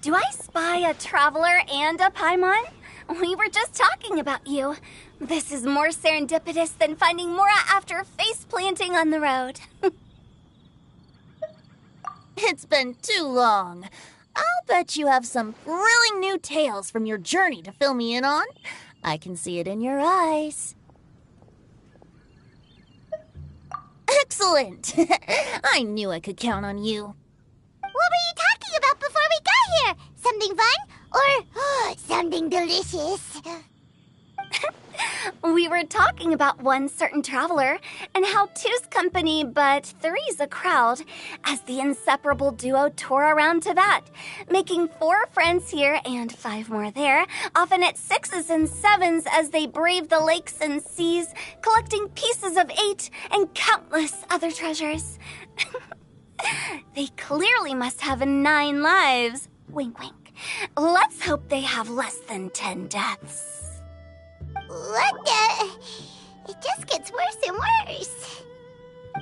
Do I spy a traveler and a Paimon? We were just talking about you. This is more serendipitous than finding Mora after face planting on the road. It's been too long. I'll bet you have some thrilling new tales from your journey to fill me in on. I can see it in your eyes. Excellent! I knew I could count on you. What were you talking about before we got here? Something fun? Or something delicious? We were talking about one certain traveler and how two's company but three's a crowd as the inseparable duo tore around to that, making 4 friends here and 5 more there, often at 6s and 7s as they braved the lakes and seas, collecting pieces of 8 and countless other treasures. They clearly must have 9 lives. Wink, wink. Let's hope they have less than 10 deaths. What the? It just gets worse and worse.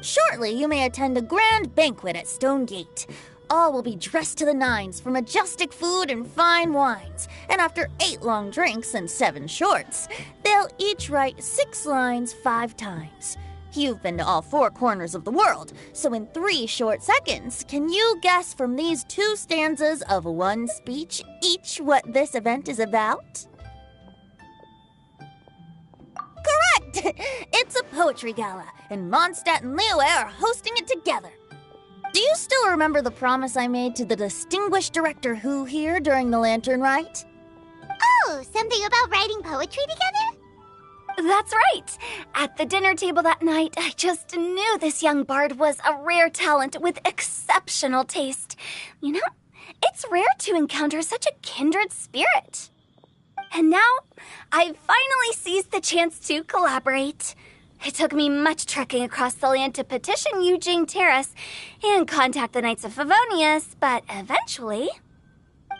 Shortly, you may attend a grand banquet at Stone Gate. All will be dressed to the nines for majestic food and fine wines. And after 8 long drinks and 7 shorts, they'll each write 6 lines 5 times. You've been to all 4 corners of the world, so in 3 short seconds, can you guess from these 2 stanzas of 1 speech each what this event is about? Correct! It's a poetry gala, and Mondstadt and Liyue are hosting it together. Do you still remember the promise I made to the distinguished director Who here during the Lantern Rite? Oh, something about writing poetry together? That's right. At the dinner table that night, I just knew this young bard was a rare talent with exceptional taste. You know, it's rare to encounter such a kindred spirit. And now, I've finally seized the chance to collaborate. It took me much trekking across the land to petition Eugene Terrace and contact the Knights of Favonius, but eventually,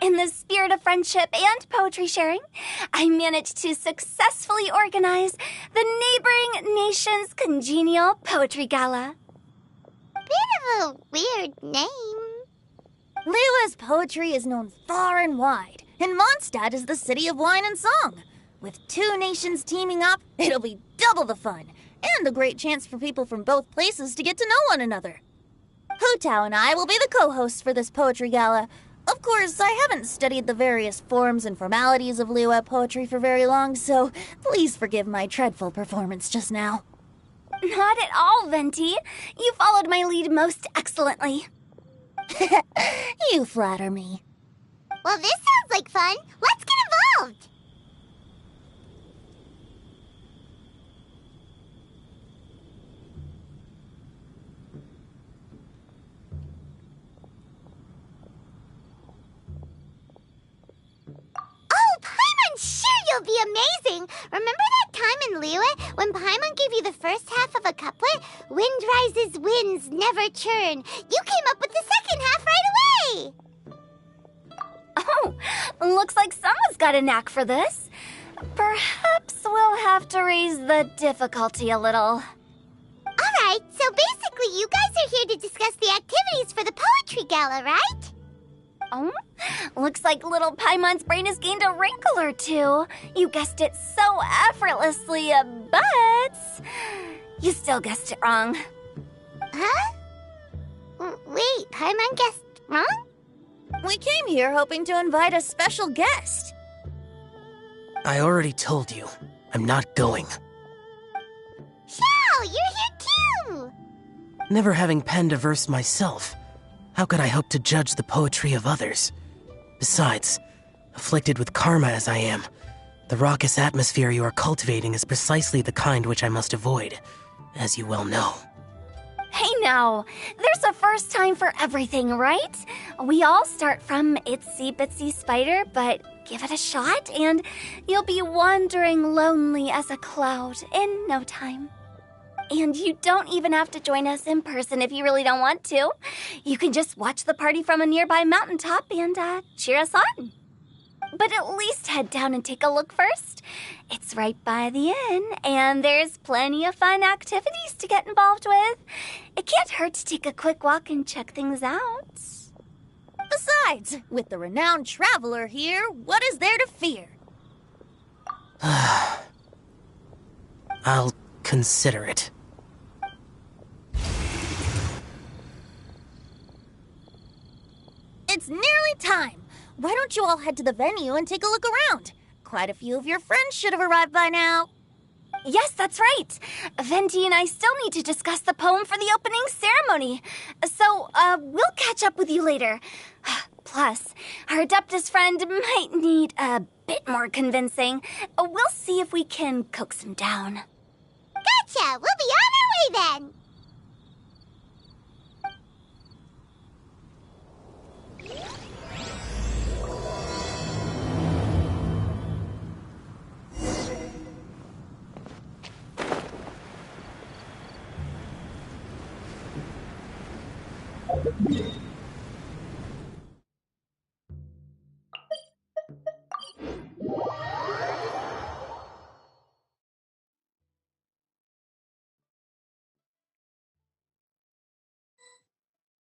in the spirit of friendship and poetry sharing, I managed to successfully organize the neighboring nation's congenial poetry gala. Bit of a weird name. Liyue's poetry is known far and wide, and Mondstadt is the city of wine and song. With 2 nations teaming up, it'll be double the fun, and a great chance for people from both places to get to know one another. Hu Tao and I will be the co-hosts for this poetry gala. Of course, I haven't studied the various forms and formalities of Liyue poetry for very long, so please forgive my dreadful performance just now. Not at all, Venti. You followed my lead most excellently. You flatter me. Well, this sounds like fun. Let's get involved. Oh, Paimon, sure you'll be amazing. Remember that time in Liyue when Paimon gave you the first half of a couplet? Wind rises, winds never churn. You came up with the second half right away. Oh, looks like someone's got a knack for this. Perhaps we'll have to raise the difficulty a little. Alright, so basically you guys are here to discuss the activities for the poetry gala, right? Oh, looks like little Paimon's brain has gained a wrinkle or 2. You guessed it so effortlessly, but you still guessed it wrong. Huh? Wait, Paimon guessed wrong? We came here hoping to invite a special guest. I already told you, I'm not going. Xiao, you're here too! Never having penned a verse myself, how could I hope to judge the poetry of others? Besides, afflicted with karma as I am, the raucous atmosphere you are cultivating is precisely the kind which I must avoid, as you well know. Hey now, there's a first time for everything, right? We all start from itsy bitsy spider, but give it a shot and you'll be wandering lonely as a cloud in no time. And you don't even have to join us in person if you really don't want to. You can just watch the party from a nearby mountaintop and cheer us on. But at least head down and take a look first. It's right by the inn, and there's plenty of fun activities to get involved with. It can't hurt to take a quick walk and check things out. Besides, with the renowned traveler here, what is there to fear? I'll consider it. It's nearly time. Why don't you all head to the venue and take a look around? Quite a few of your friends should have arrived by now. Yes, that's right. Venti and I still need to discuss the poem for the opening ceremony. So, we'll catch up with you later. Plus, our Adeptus friend might need a bit more convincing. We'll see if we can coax him down. Gotcha! We'll be on our way then!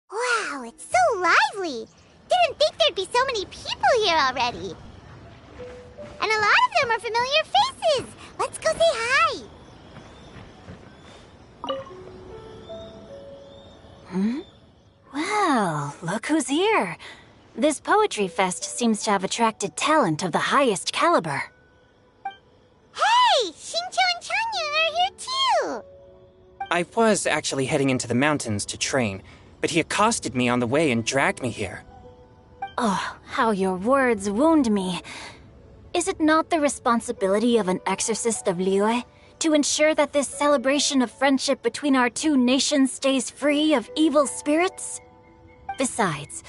Wow, it's so lively! Didn't think there'd be so many people here already. And a lot of them are familiar faces! Let's go say hi! Well, look who's here. This poetry fest seems to have attracted talent of the highest caliber. Hey! Shincho and Changyun are here too! I was actually heading into the mountains to train, but he accosted me on the way and dragged me here. Oh, how your words wound me. Is it not the responsibility of an exorcist of Liyue to ensure that this celebration of friendship between our two nations stays free of evil spirits? Besides,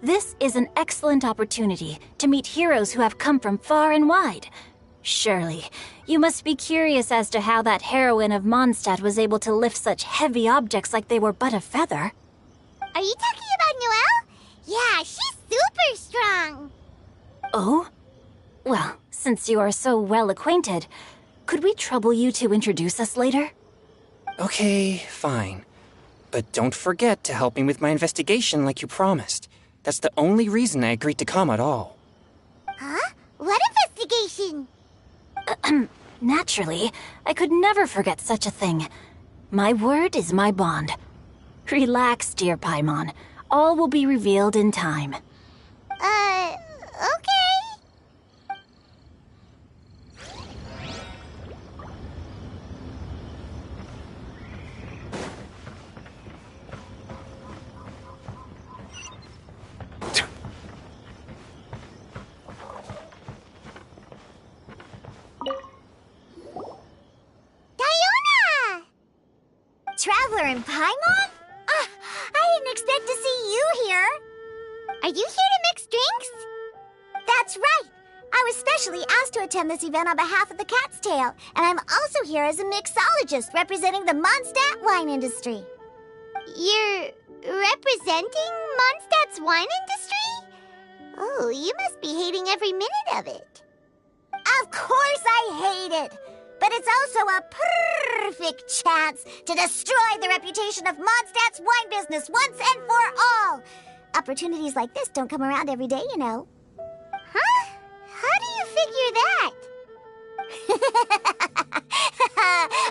this is an excellent opportunity to meet heroes who have come from far and wide. Surely, you must be curious as to how that heroine of Mondstadt was able to lift such heavy objects like they were but a feather. Are you talking about Noelle? Yeah, she's super strong! Oh? Well, since you are so well acquainted, could we trouble you to introduce us later? Okay, fine. But don't forget to help me with my investigation like you promised. That's the only reason I agreed to come at all. Huh? What investigation? Naturally, I could never forget such a thing. My word is my bond. Relax, dear Paimon. All will be revealed in time. Okay. Diona! Traveler in Paimon? I didn't expect to see you here. Are you here to mix drinks? That's right. I was specially asked to attend this event on behalf of the Cat's Tail, and I'm also here as a mixologist representing the Mondstadt wine industry. You're representing Mondstadt's wine industry? Oh, you must be hating every minute of it. Of course I hate it! But it's also a perfect chance to destroy the reputation of Mondstadt's wine business once and for all! Opportunities like this don't come around every day, you know. Huh? How do you figure that?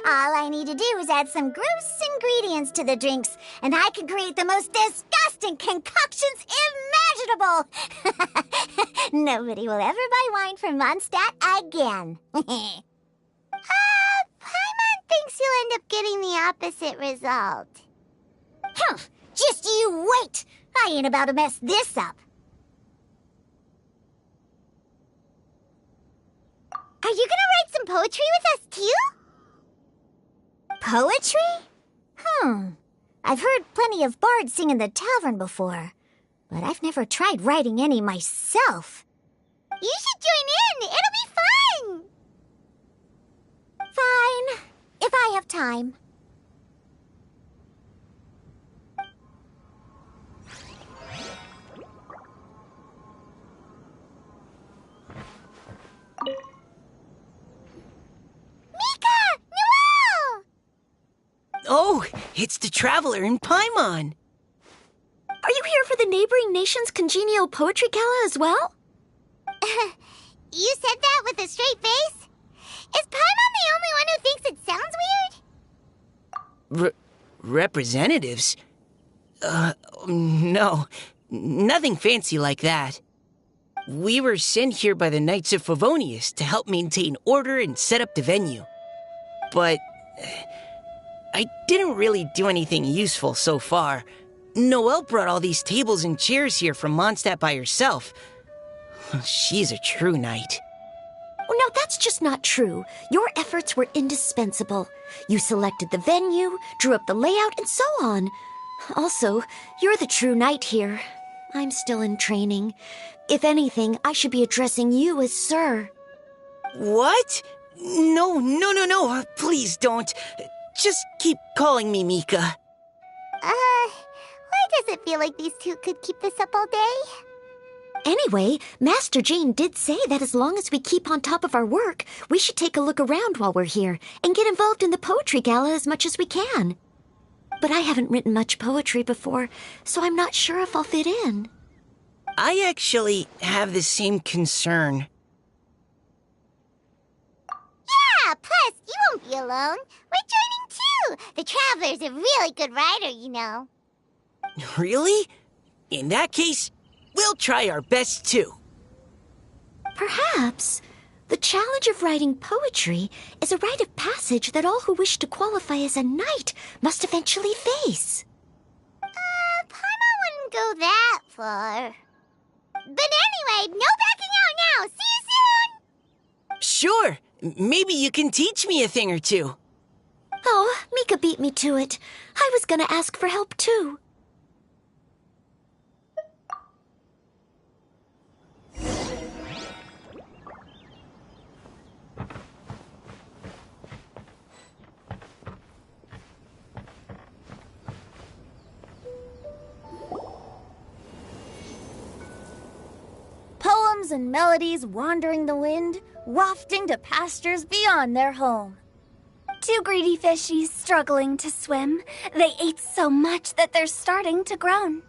All I need to do is add some gross ingredients to the drinks, and I can create the most disgusting concoctions imaginable! Nobody will ever buy wine from Mondstadt again. Paimon thinks you'll end up getting the opposite result. Just you wait! I ain't about to mess this up. Are you gonna write some poetry with us, too? Poetry? I've heard plenty of bards sing in the tavern before, but I've never tried writing any myself. You should join in! It'll be fun! Fine, if I have time. Mika! Noelle! Oh, it's the Traveler in Paimon. Are you here for the neighboring nation's congenial poetry gala as well? You said that with a straight face? Is Paimon the only one who thinks it sounds weird? Representatives? No. Nothing fancy like that. We were sent here by the Knights of Favonius to help maintain order and set up the venue. But I didn't really do anything useful so far. Noelle brought all these tables and chairs here from Mondstadt by herself. She's a true knight. Oh, no, that's just not true. Your efforts were indispensable. You selected the venue, drew up the layout, and so on. Also, you're the true knight here. I'm still in training. If anything, I should be addressing you as Sir. What? No. Please don't. Just keep calling me Mika. Why does it feel like these two could keep this up all day? Anyway, Master Jane did say that as long as we keep on top of our work, we should take a look around while we're here and get involved in the poetry gala as much as we can. But I haven't written much poetry before, so I'm not sure if I'll fit in. I actually have the same concern. Yeah, plus, you won't be alone. We're joining too. The Traveler's a really good writer, you know. Really? In that case, we'll try our best too. Perhaps the challenge of writing poetry is a rite of passage that all who wish to qualify as a knight must eventually face. Paimon wouldn't go that far. But anyway, no backing out now. See you soon! Sure. Maybe you can teach me a thing or two. Oh, Mika beat me to it. I was gonna ask for help too. Poems and melodies wandering the wind, wafting to pastures beyond their home. Two greedy fishies struggling to swim. They ate so much that they're starting to groan.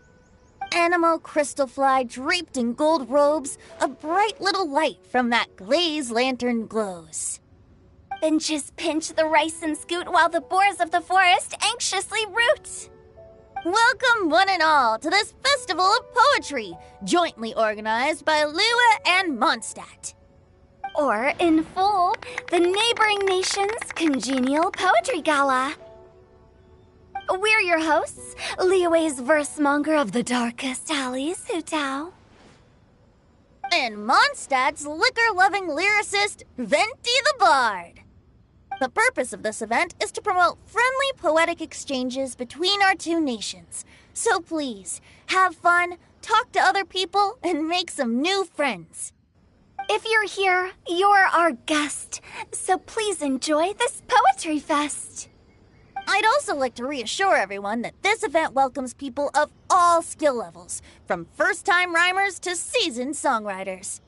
Animal crystal fly draped in gold robes, a bright little light from that glazed lantern glows. Finches pinch the rice and scoot while the boars of the forest anxiously root. Welcome one and all to this festival of poetry, jointly organized by Liyue and Mondstadt. Or, in full, the neighboring nation's congenial poetry gala. We're your hosts, Liyue's versemonger of the darkest alleys, Hutao. And Mondstadt's liquor-loving lyricist, Venti the Bard. The purpose of this event is to promote friendly poetic exchanges between our two nations. So please, have fun, talk to other people, and make some new friends. If you're here, you're our guest, so please enjoy this poetry fest. I'd also like to reassure everyone that this event welcomes people of all skill levels, from first-time rhymers to seasoned songwriters.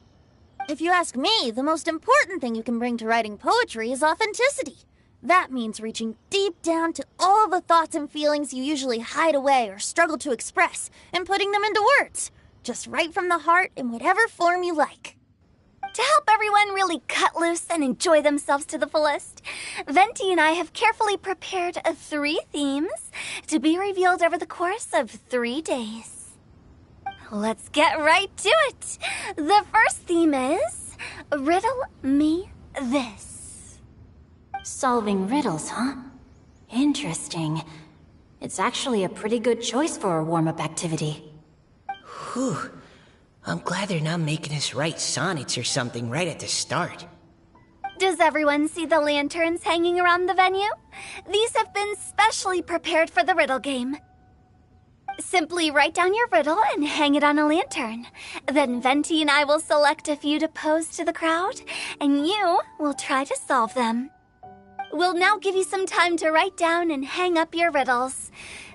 If you ask me, the most important thing you can bring to writing poetry is authenticity. That means reaching deep down to all the thoughts and feelings you usually hide away or struggle to express, and putting them into words. Just right from the heart in whatever form you like. To help everyone really cut loose and enjoy themselves to the fullest, Venti and I have carefully prepared 3 themes to be revealed over the course of 3 days. Let's get right to it. The first theme is Riddle Me This. Solving riddles, huh? Interesting. It's actually a pretty good choice for a warm-up activity. Whew. I'm glad they're not making us write sonnets or something right at the start. Does everyone see the lanterns hanging around the venue? These have been specially prepared for the riddle game. Simply write down your riddle and hang it on a lantern. Then Venti and I will select a few to pose to the crowd, and you will try to solve them. We'll now give you some time to write down and hang up your riddles.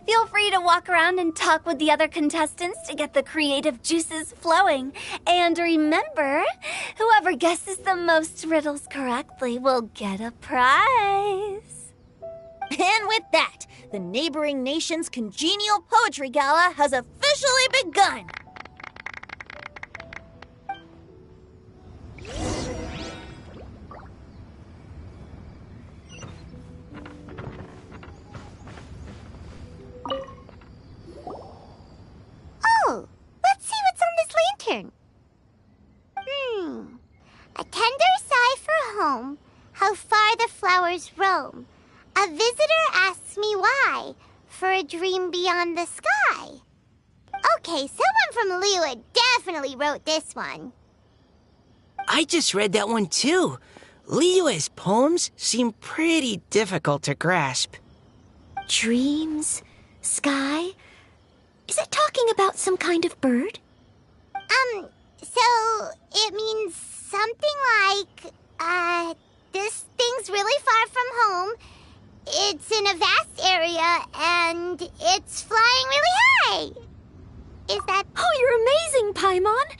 Feel free to walk around and talk with the other contestants to get the creative juices flowing. And remember, whoever guesses the most riddles correctly will get a prize. And with that, the neighboring nation's congenial poetry gala has officially officially begun. Oh, let's see what's on this lantern. A tender sigh for home, how far the flowers roam. A visitor asks me why, for a dream beyond the sky. Okay, someone from Lua definitely wrote this one. I just read that one too. Liyue's poems seem pretty difficult to grasp. Dreams? Sky? Is it talking about some kind of bird? So it means something like, this thing's really far from home. It's in a vast area, and it's flying really high. Is that... Oh, you're amazing, Paimon!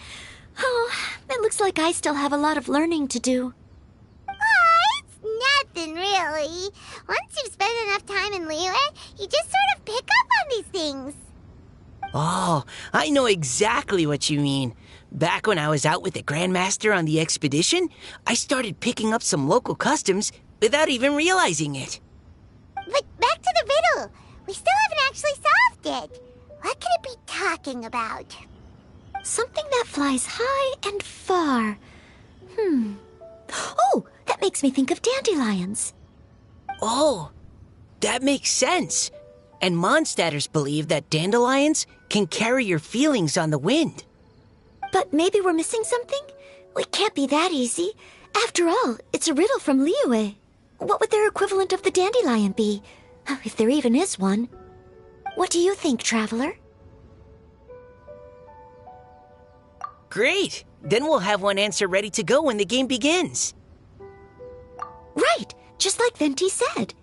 Oh, it looks like I still have a lot of learning to do. It's nothing, really. Once you've spent enough time in Liyue, you just sort of pick up on these things. Oh, I know exactly what you mean. Back when I was out with the Grandmaster on the expedition, I started picking up some local customs without even realizing it. But back to the riddle. We still haven't actually solved it. What could it be talking about? Something that flies high and far. Oh, that makes me think of dandelions. Oh, that makes sense. And Mondstadters believe that dandelions can carry your feelings on the wind. But maybe we're missing something? It can't be that easy. After all, it's a riddle from Liyue. What would their equivalent of the dandelion be? If there even is one. What do you think, Traveler? Great! Then we'll have one answer ready to go when the game begins. Right, just like Venti said.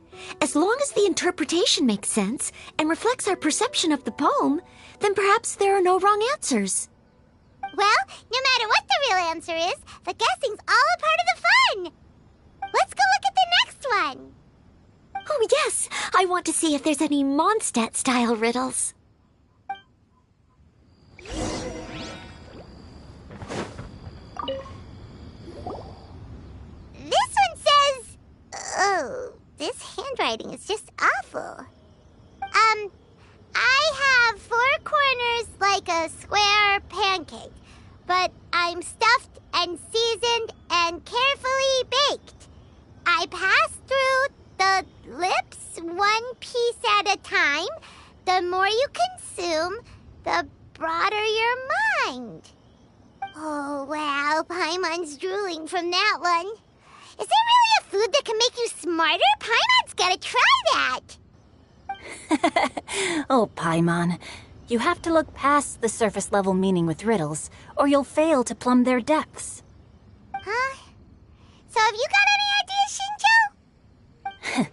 As long as the interpretation makes sense and reflects our perception of the poem, then perhaps there are no wrong answers. Well, no matter what the real answer is, the guessing's all a part of the fun. Let's go look at the next one. Oh, yes, I want to see if there's any Mondstadt-style riddles. This one says... Oh, this handwriting is just awful. I have 4 corners like a square pancake, but I'm stuffed and seasoned and carefully baked. I pass through the lips 1 piece at a time. The more you consume, the broader your mind. Oh, wow, Paimon's drooling from that one. Is there really a food that can make you smarter? Paimon's gotta try that. Oh, Paimon, you have to look past the surface-level meaning with riddles, or you'll fail to plumb their depths. Huh? So have you got any ideas, Shinjo?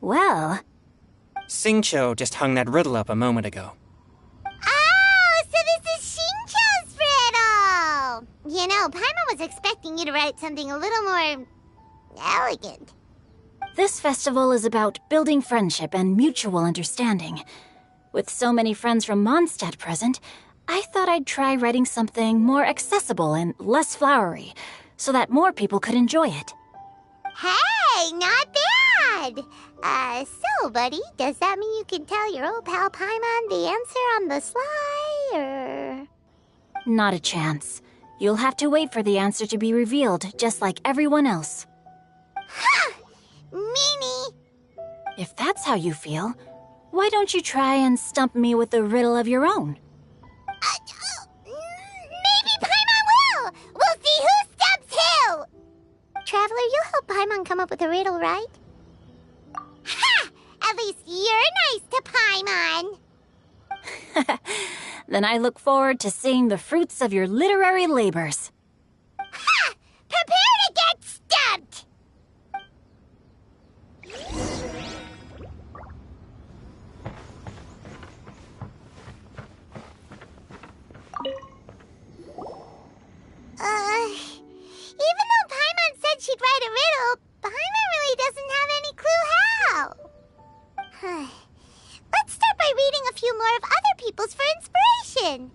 Well... Xingqiu just hung that riddle up a moment ago. Oh, so this is Shinjo's riddle! You know, Paimon was expecting you to write something a little more... elegant. This festival is about building friendship and mutual understanding. With so many friends from Mondstadt present, I thought I'd try writing something more accessible and less flowery, so that more people could enjoy it. Hey, not bad! So, buddy, does that mean you can tell your old pal Paimon the answer on the sly, or...? Not a chance. You'll have to wait for the answer to be revealed, just like everyone else. Ha! Meanie! If that's how you feel, why don't you try and stump me with a riddle of your own? Maybe Paimon will! We'll see who stumps who! Traveler, you'll help Paimon come up with a riddle, right? Ha! At least you're nice to Paimon! Then I look forward to seeing the fruits of your literary labors. Ha! Prepare to get stumped! Even though Paimon said she'd write a riddle, Paimon really doesn't have any clue how. Let's start by reading a few more of other people's for inspiration. question.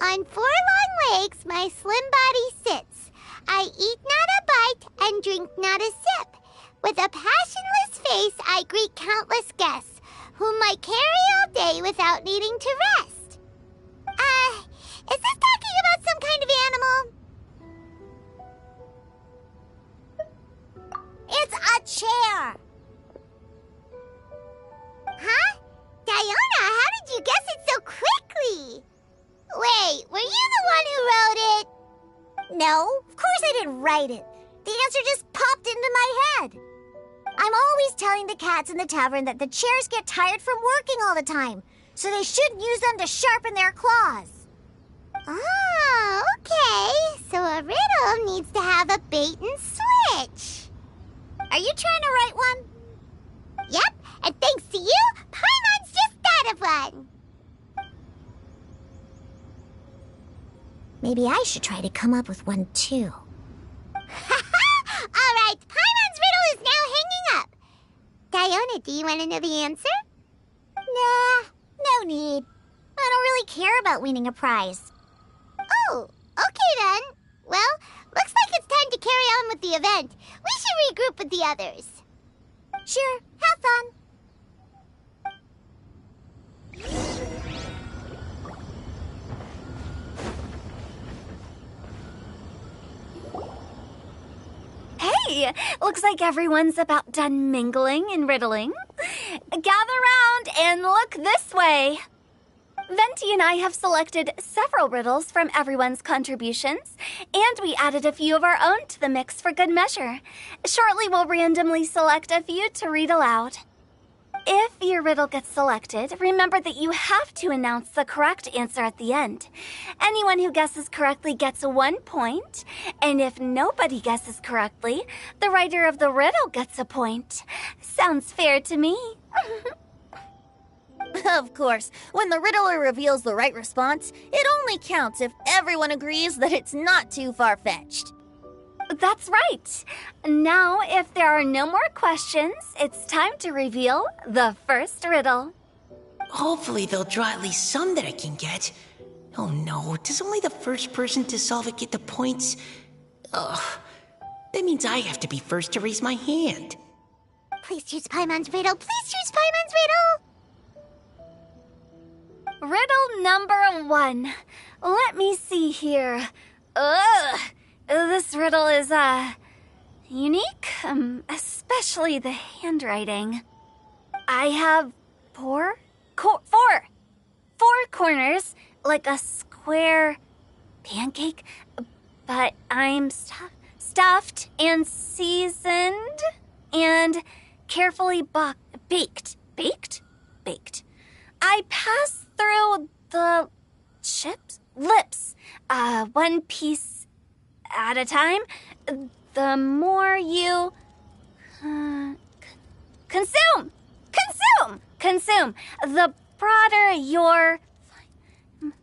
On 4 long legs, my slim body sits. I eat not a bite and drink not a sip. With a passionless face, I greet countless guests, whom I carry all day without needing to rest. Is this talking about some kind of animal? It's a chair. Huh? Diona, how did you guess it so quickly? Wait, were you the one who wrote it? No, of course I didn't write it. The answer just popped into my head. I'm always telling the cats in the tavern that the chairs get tired from working all the time, so they shouldn't use them to sharpen their claws. Oh, okay. So a riddle needs to have a bait and switch. Are you trying to write one? Yep, and thanks to you, Paimon's just thought of one. Maybe I should try to come up with one too. All right, Paimon's riddle is now hanging up. Diona, do you want to know the answer? Nah, no need. I don't really care about winning a prize. Oh, okay then. Well, looks like it's time to carry on with the event. We should regroup with the others. Sure, have fun. Hey, looks like everyone's about done mingling and riddling. Gather round and look this way. Venti and I have selected several riddles from everyone's contributions, and we added a few of our own to the mix for good measure. Shortly, we'll randomly select a few to read aloud. If your riddle gets selected, remember that you have to announce the correct answer at the end. Anyone who guesses correctly gets 1 point, and if nobody guesses correctly, the writer of the riddle gets a point. Sounds fair to me. Of course, when the riddler reveals the right response, it only counts if everyone agrees that it's not too far-fetched. That's right. Now, if there are no more questions, it's time to reveal the first riddle. Hopefully they'll draw at least some that I can get. Oh no, does only the first person to solve it get the points? Ugh, that means I have to be first to raise my hand. Please choose Paimon's riddle. Please choose Paimon's riddle. Riddle number 1. Let me see here. Ugh. This riddle is, unique, especially the handwriting. I have four corners, like a square pancake, but I'm stuffed and seasoned and carefully baked. Baked. I pass through the lips, one piece at a time. The more you consume, the broader your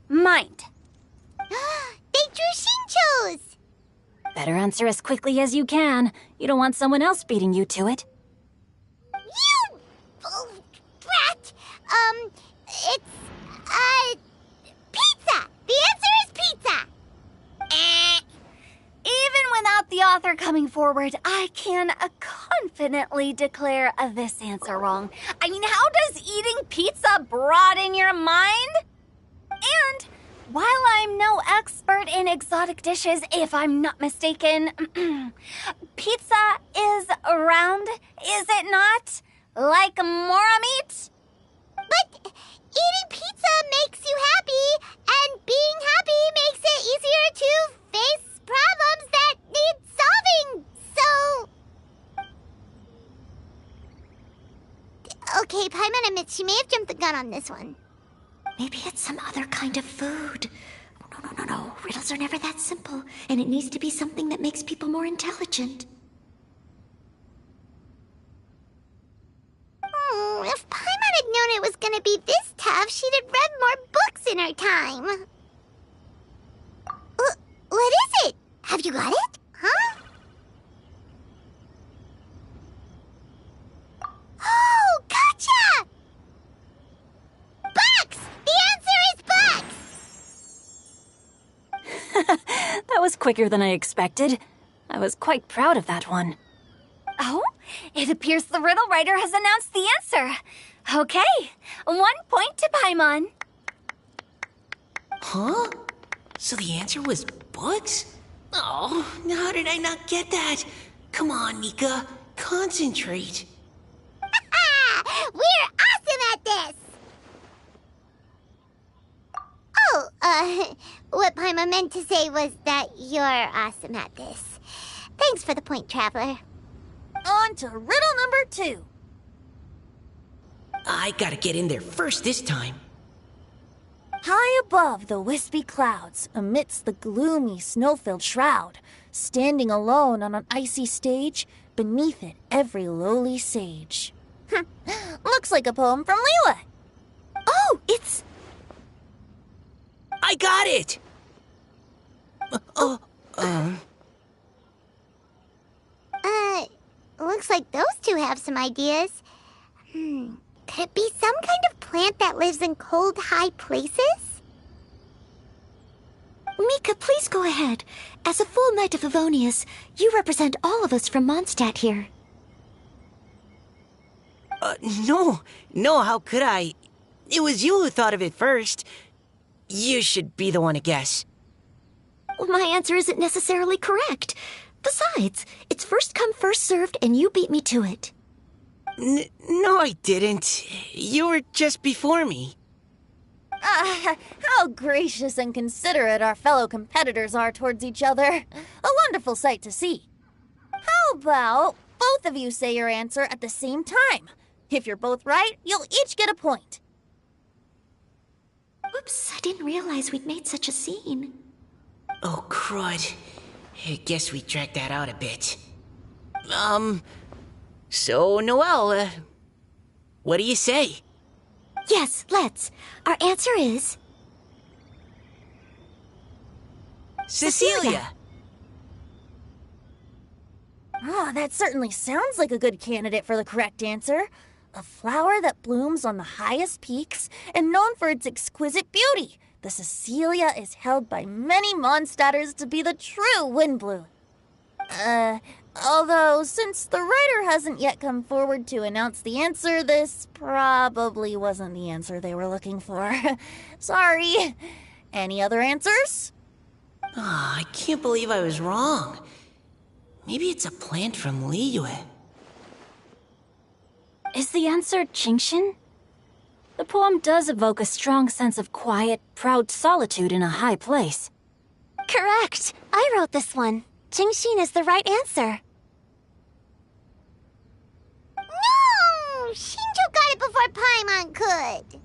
mind. They drew Shinchos! Better answer as quickly as you can. You don't want someone else beating you to it. You brat! It's, pizza! The answer is pizza! Even without the author coming forward, I can confidently declare this answer wrong. I mean, how does eating pizza broaden your mind? And while I'm no expert in exotic dishes, if I'm not mistaken, pizza is round, is it not? Like mora meat? But eating pizza makes you happy, and being happy makes it easier to face problems that need solving, so... Okay, Paimon admits she may have jumped the gun on this one. Maybe it's some other kind of food. No. Riddles are never that simple, and it needs to be something that makes people more intelligent. If Paimon had known it was gonna be this tough, she'd have read more books in her time. What is it? Have you got it? Huh? Oh, gotcha! Box! The answer is quicker than I expected. I was quite proud of that one. Oh, it appears the riddle writer has announced the answer. Okay, 1 point to Paimon. Huh? So the answer was books? Oh, how did I not get that? Come on, Mika. Concentrate. We're awesome at this! Oh, what Paimon meant to say was that you're awesome at this. Thanks for the point, Traveler. On to riddle number 2. I gotta get in there first this time. High above the wispy clouds, amidst the gloomy snow-filled shroud, standing alone on an icy stage, beneath it every lowly sage. Looks like a poem from Liyue. Oh, it's... I got it! Looks like those two have some ideas. Could it be some kind of plant that lives in cold, high places? Mika, please go ahead. As a full Knight of Favonius, you represent all of us from Mondstadt here. No, how could I? It was you who thought of it first. You should be the one to guess. My answer isn't necessarily correct. Besides, it's first come, first served, and you beat me to it. No, I didn't. You were just before me. How gracious and considerate our fellow competitors are towards each other. A wonderful sight to see. How about both of you say your answer at the same time? If you're both right, you'll each get a point. Whoops, I didn't realize we'd made such a scene. Oh, crud. I guess we dragged that out a bit. So, Noelle, what do you say? Yes, let's. Our answer is... Cecilia! Ah, that certainly sounds like a good candidate for the correct answer. A flower that blooms on the highest peaks and known for its exquisite beauty. The Cecilia is held by many Mondstadters to be the true Windblue. Although, since the writer hasn't yet come forward to announce the answer, this probably wasn't the answer they were looking for. Sorry. Any other answers? I can't believe I was wrong. Maybe it's a plant from Liyue. Is the answer Genshin? The poem does evoke a strong sense of quiet, proud solitude in a high place. Correct. I wrote this one. Genshin is the right answer. No! Shinjo got it before Paimon could.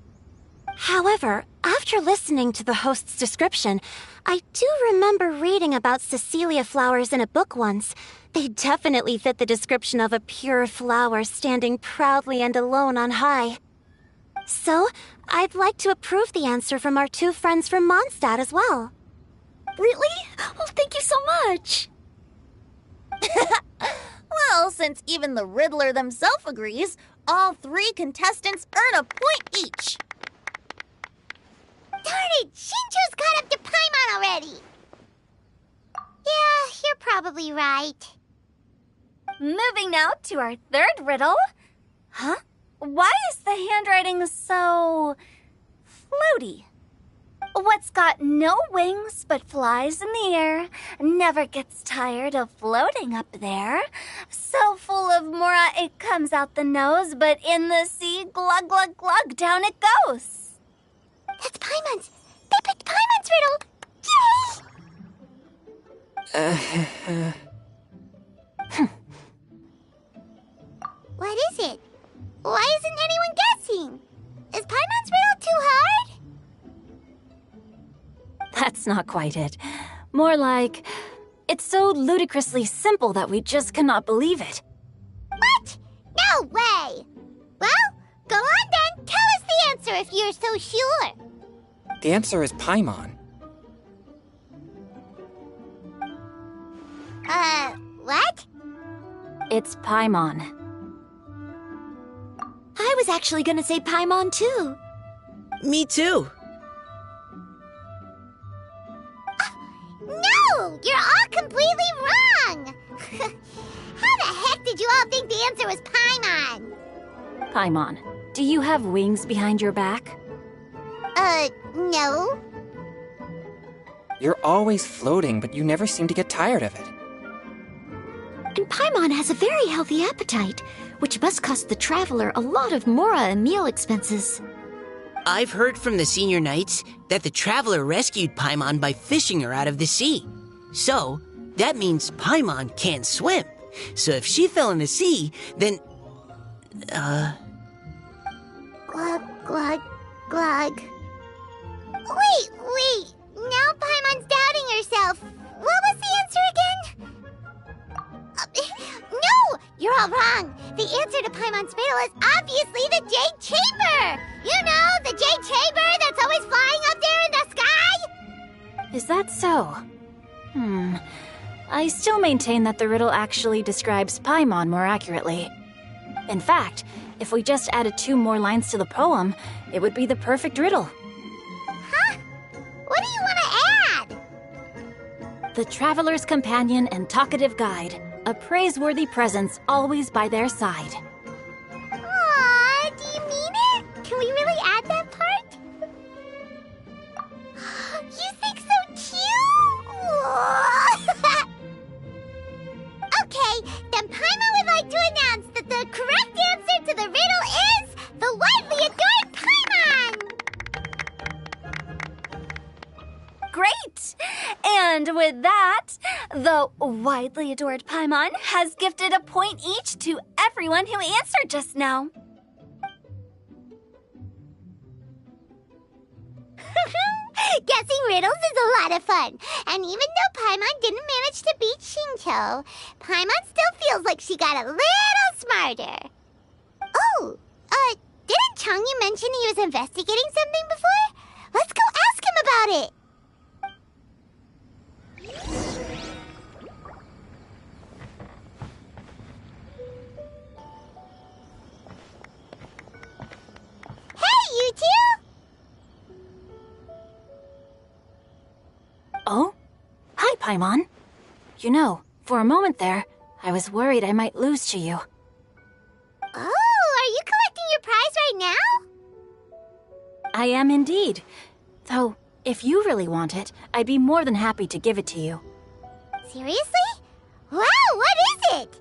However, after listening to the host's description, I do remember reading about Cecilia flowers in a book once. They definitely fit the description of a pure flower standing proudly and alone on high. So, I'd like to approve the answer from our 2 friends from Mondstadt as well. Really? Oh, thank you so much. Well, since even the Riddler themselves agrees, all 3 contestants earn a point each. Darn it! Shinjo's caught up to Paimon already! Yeah, you're probably right. Moving now to our 3rd riddle. Huh? Why is the handwriting so... floaty? What's got no wings but flies in the air, never gets tired of floating up there. So full of mora it comes out the nose, but in the sea, glug glug glug, down it goes. That's Paimon's! They picked Paimon's riddle! Yay! What is it? Why isn't anyone guessing? Is Paimon's riddle too hard? That's not quite it. More like, it's so ludicrously simple that we just cannot believe it. What? No way! Well, go on then. Tell us the answer if you're so sure. The answer is Paimon. What? It's Paimon. I was actually gonna say Paimon too. Me too. No! You're all think the answer was Paimon. Paimon, do you have wings behind your back? No. You're always floating, but you never seem to get tired of it. And Paimon has a very healthy appetite, which must cost the traveler a lot of mora and meal expenses. I've heard from the senior knights that the traveler rescued Paimon by fishing her out of the sea. So, that means Paimon can't swim. So if she fell in the sea, then... Glug, glug, glug. Wait. Now Paimon's doubting herself. What was the answer again? No! You're all wrong. The answer to Paimon's riddle is obviously the Jade Chamber! You know, the Jade Chamber that's always flying up there in the sky? Is that so? I still maintain that the riddle actually describes Paimon more accurately. In fact, if we just added 2 more lines to the poem, it would be the perfect riddle. Huh? What do you want to add? The traveler's companion and talkative guide, a praiseworthy presence always by their side. Aw, do you mean it? Can we really add that part? You think so cute? Okay, then Paimon would like to announce that the correct answer to the riddle is the widely adored Paimon! Great! And with that, the widely adored Paimon has gifted a point each to everyone who answered just now. Guessing riddles is a lot of fun. And even though Paimon didn't manage to beat Shinto, Paimon still feels like she got a little smarter. Oh, didn't Changyu mention he was investigating something before? Let's go ask him about it. Hey, you two! Oh? Hi, Paimon. You know, for a moment there, I was worried I might lose to you. Oh, are you collecting your prize right now? I am indeed. Though, if you really want it, I'd be more than happy to give it to you. Seriously? Wow, what is it?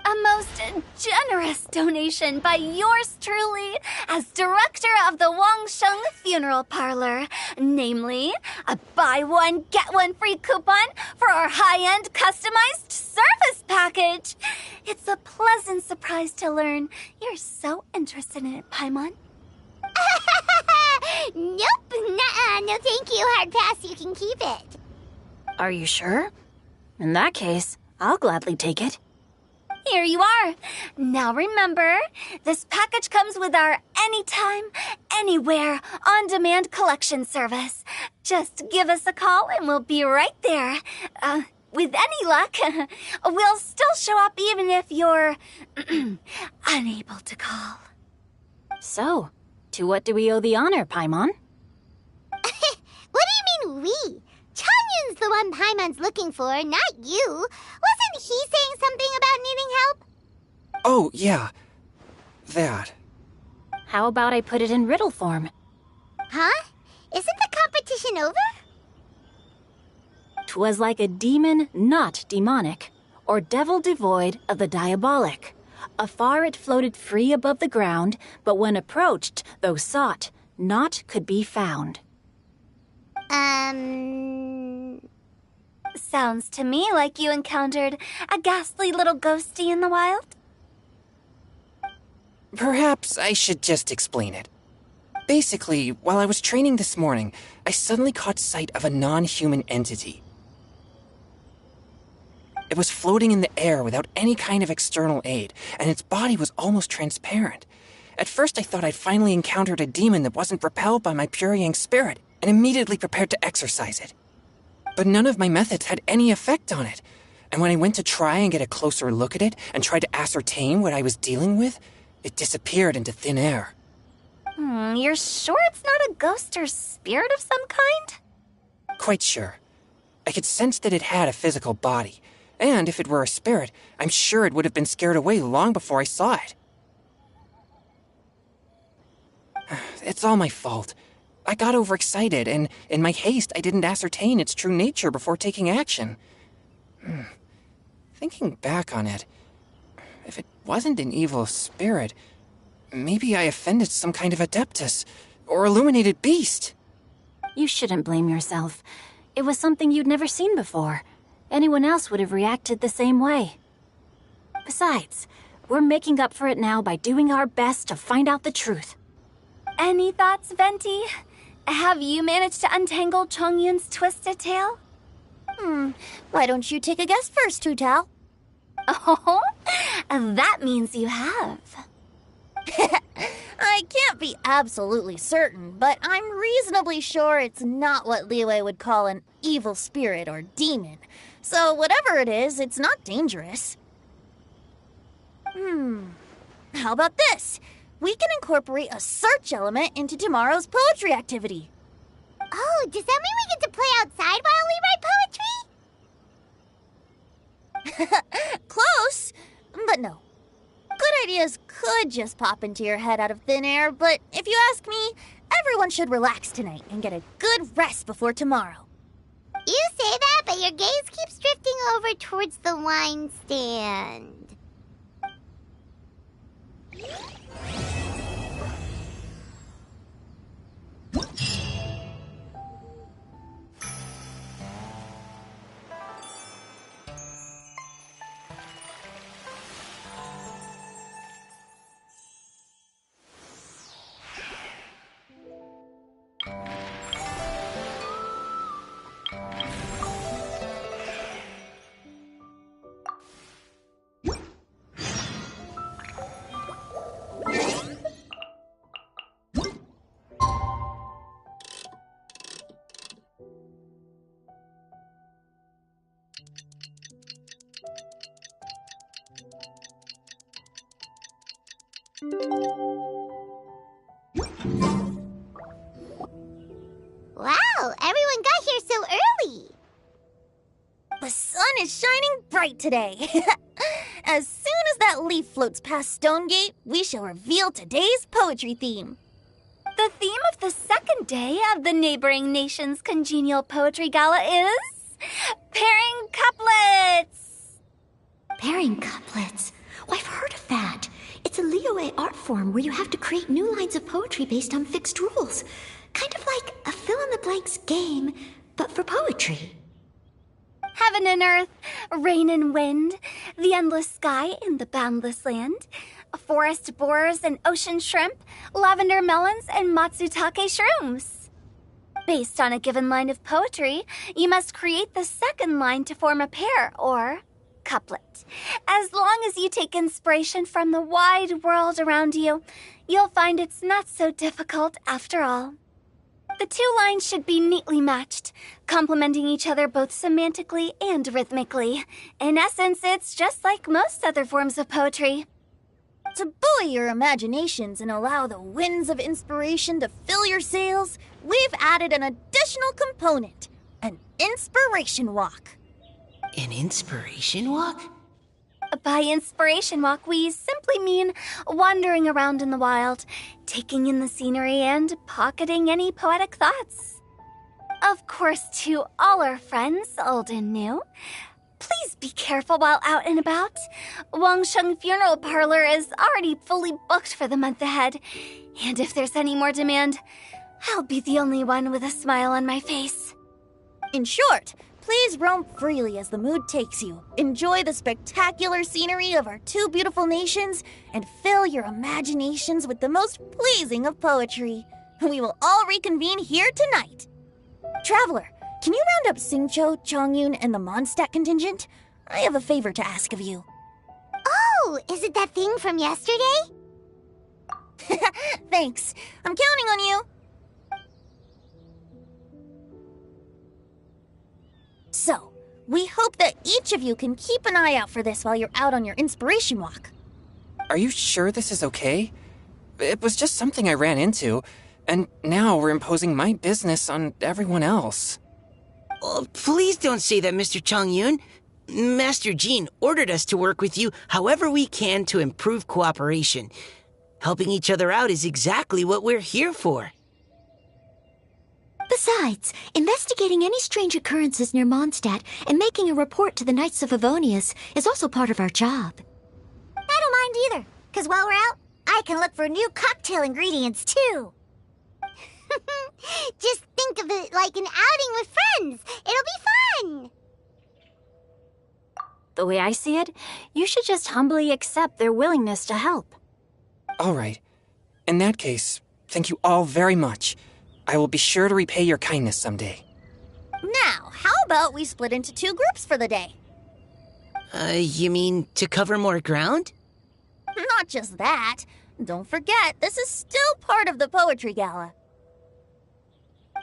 A most generous donation by yours truly as director of the Wangsheng Funeral Parlor. Namely, a buy one, get one free coupon for our high-end customized service package. It's a pleasant surprise to learn you're so interested in it, Paimon. Nope, nuh-uh, no thank you, hard pass, you can keep it. Are you sure? In that case, I'll gladly take it. Here you are. Now remember, this package comes with our anytime, anywhere, on-demand collection service. Just give us a call and we'll be right there. With any luck, we'll still show up even if you're unable to call. So, to what do we owe the honor, Paimon? What do you mean we? Changyun's the one Paimon's looking for, not you. Wasn't he saying something about needing help? Oh, yeah. That. How about I put it in riddle form? Huh? Isn't the competition over? 'Twas like a demon not demonic, or devil devoid of the diabolic. Afar it floated free above the ground, but when approached, though sought, naught could be found. Sounds to me like you encountered a ghastly little ghosty in the wild. Perhaps I should just explain it. Basically, while I was training this morning, I suddenly caught sight of a non-human entity. It was floating in the air without any kind of external aid, and its body was almost transparent. At first I thought I'd finally encountered a demon that wasn't repelled by my pure yang spirit, and immediately prepared to exorcise it. But none of my methods had any effect on it, and when I went to try and get a closer look at it and tried to ascertain what I was dealing with, it disappeared into thin air. You're sure it's not a ghost or spirit of some kind? Quite sure. I could sense that it had a physical body, And if it were a spirit, I'm sure it would have been scared away long before I saw it. It's all my fault. I got overexcited, and in my haste, I didn't ascertain its true nature before taking action. Thinking back on it, if it wasn't an evil spirit, maybe I offended some kind of adeptus or illuminated beast. You shouldn't blame yourself. It was something you'd never seen before. Anyone else would have reacted the same way. Besides, we're making up for it now by doing our best to find out the truth. Any thoughts, Venti? Have you managed to untangle Chongyun's twisted tail? Why don't you take a guess first, Tutao? Oh, that means you have. I can't be absolutely certain, but I'm reasonably sure it's not what Liyue would call an evil spirit or demon. So whatever it is, it's not dangerous. How about this? We can incorporate a search element into tomorrow's poetry activity. Oh, does that mean we get to play outside while we write poetry? Close, but no. Good ideas could just pop into your head out of thin air, but if you ask me, everyone should relax tonight and get a good rest before tomorrow. You say that, but your gaze keeps drifting over towards the wine stand. Wow, everyone got here so early. The sun is shining bright today. As soon as that leaf floats past Stonegate, we shall reveal today's poetry theme. The theme of the second day of the neighboring nation's congenial poetry gala is pairing couplets. Pairing couplets? Oh, I've heard of that. It's a Liyue art form where you have to create new lines of poetry based on fixed rules. Kind of like a fill-in-the-blanks game, but for poetry. Heaven and earth, rain and wind, the endless sky and the boundless land, forest borers and ocean shrimp, lavender melons and matsutake shrooms. Based on a given line of poetry, you must create the second line to form a pair, or couplet. As long as you take inspiration from the wide world around you, you'll find it's not so difficult after all. The two lines should be neatly matched, complementing each other both semantically and rhythmically. In essence, it's just like most other forms of poetry. To buoy your imaginations and allow the winds of inspiration to fill your sails, we've added an additional component, an inspiration walk. An inspiration walk? By inspiration walk, we simply mean wandering around in the wild, taking in the scenery and pocketing any poetic thoughts. Of course, to all our friends, old and new, please be careful while out and about. Wangsheng Funeral Parlor is already fully booked for the month ahead, and if there's any more demand, I'll be the only one with a smile on my face. In short, please roam freely as the mood takes you. Enjoy the spectacular scenery of our two beautiful nations and fill your imaginations with the most pleasing of poetry. We will all reconvene here tonight. Traveler, can you round up Xingqiu, Chongyun, and the Mondstadt contingent? I have a favor to ask of you. Oh, is it that thing from yesterday? Thanks. I'm counting on you. So, we hope that each of you can keep an eye out for this while you're out on your inspiration walk. Are you sure this is okay? It was just something I ran into, and now we're imposing my business on everyone else. Oh, please don't say that, Mr. Chongyun. Master Jean ordered us to work with you however we can to improve cooperation. Helping each other out is exactly what we're here for. Besides, investigating any strange occurrences near Mondstadt and making a report to the Knights of Favonius is also part of our job. I don't mind either, because while we're out, I can look for new cocktail ingredients too. Just think of it like an outing with friends. It'll be fun. The way I see it, you should just humbly accept their willingness to help. All right. In that case, thank you all very much. I will be sure to repay your kindness someday. Now, how about we split into 2 groups for the day? You mean to cover more ground? Not just that. Don't forget, this is still part of the Poetry Gala.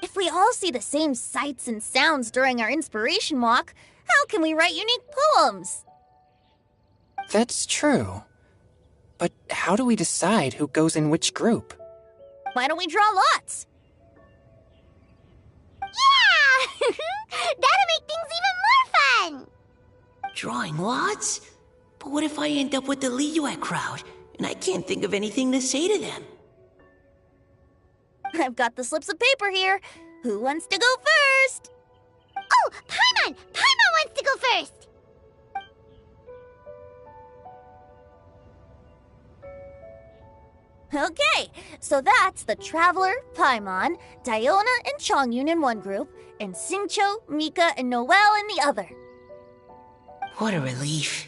If we all see the same sights and sounds during our inspiration walk, how can we write unique poems? That's true. But how do we decide who goes in which group? Why don't we draw lots? Yeah! That'll make things even more fun! Drawing lots? But what if I end up with the Liyue crowd, and I can't think of anything to say to them? I've got the slips of paper here. Who wants to go first? Oh, Paimon! Paimon wants to go first! Okay, so that's the Traveler, Paimon, Diona, and Chongyun in one group, and Xingqiu, Mika, and Noelle in the other. What a relief.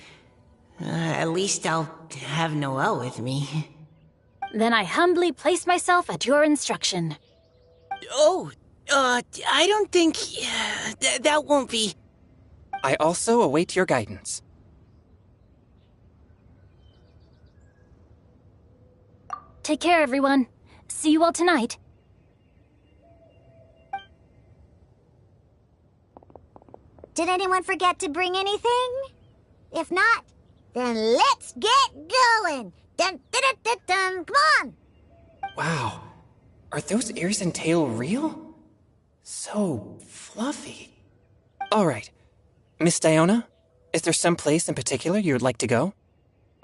At least I'll have Noelle with me. Then I humbly place myself at your instruction. Oh, I don't think... that won't be... I also await your guidance. Take care, everyone. See you all tonight. Did anyone forget to bring anything? If not, then let's get going! Dun, dun, dun, dun, dun. Come on! Wow. Are those ears and tail real? So fluffy. All right. Miss Diona, is there some place in particular you would like to go?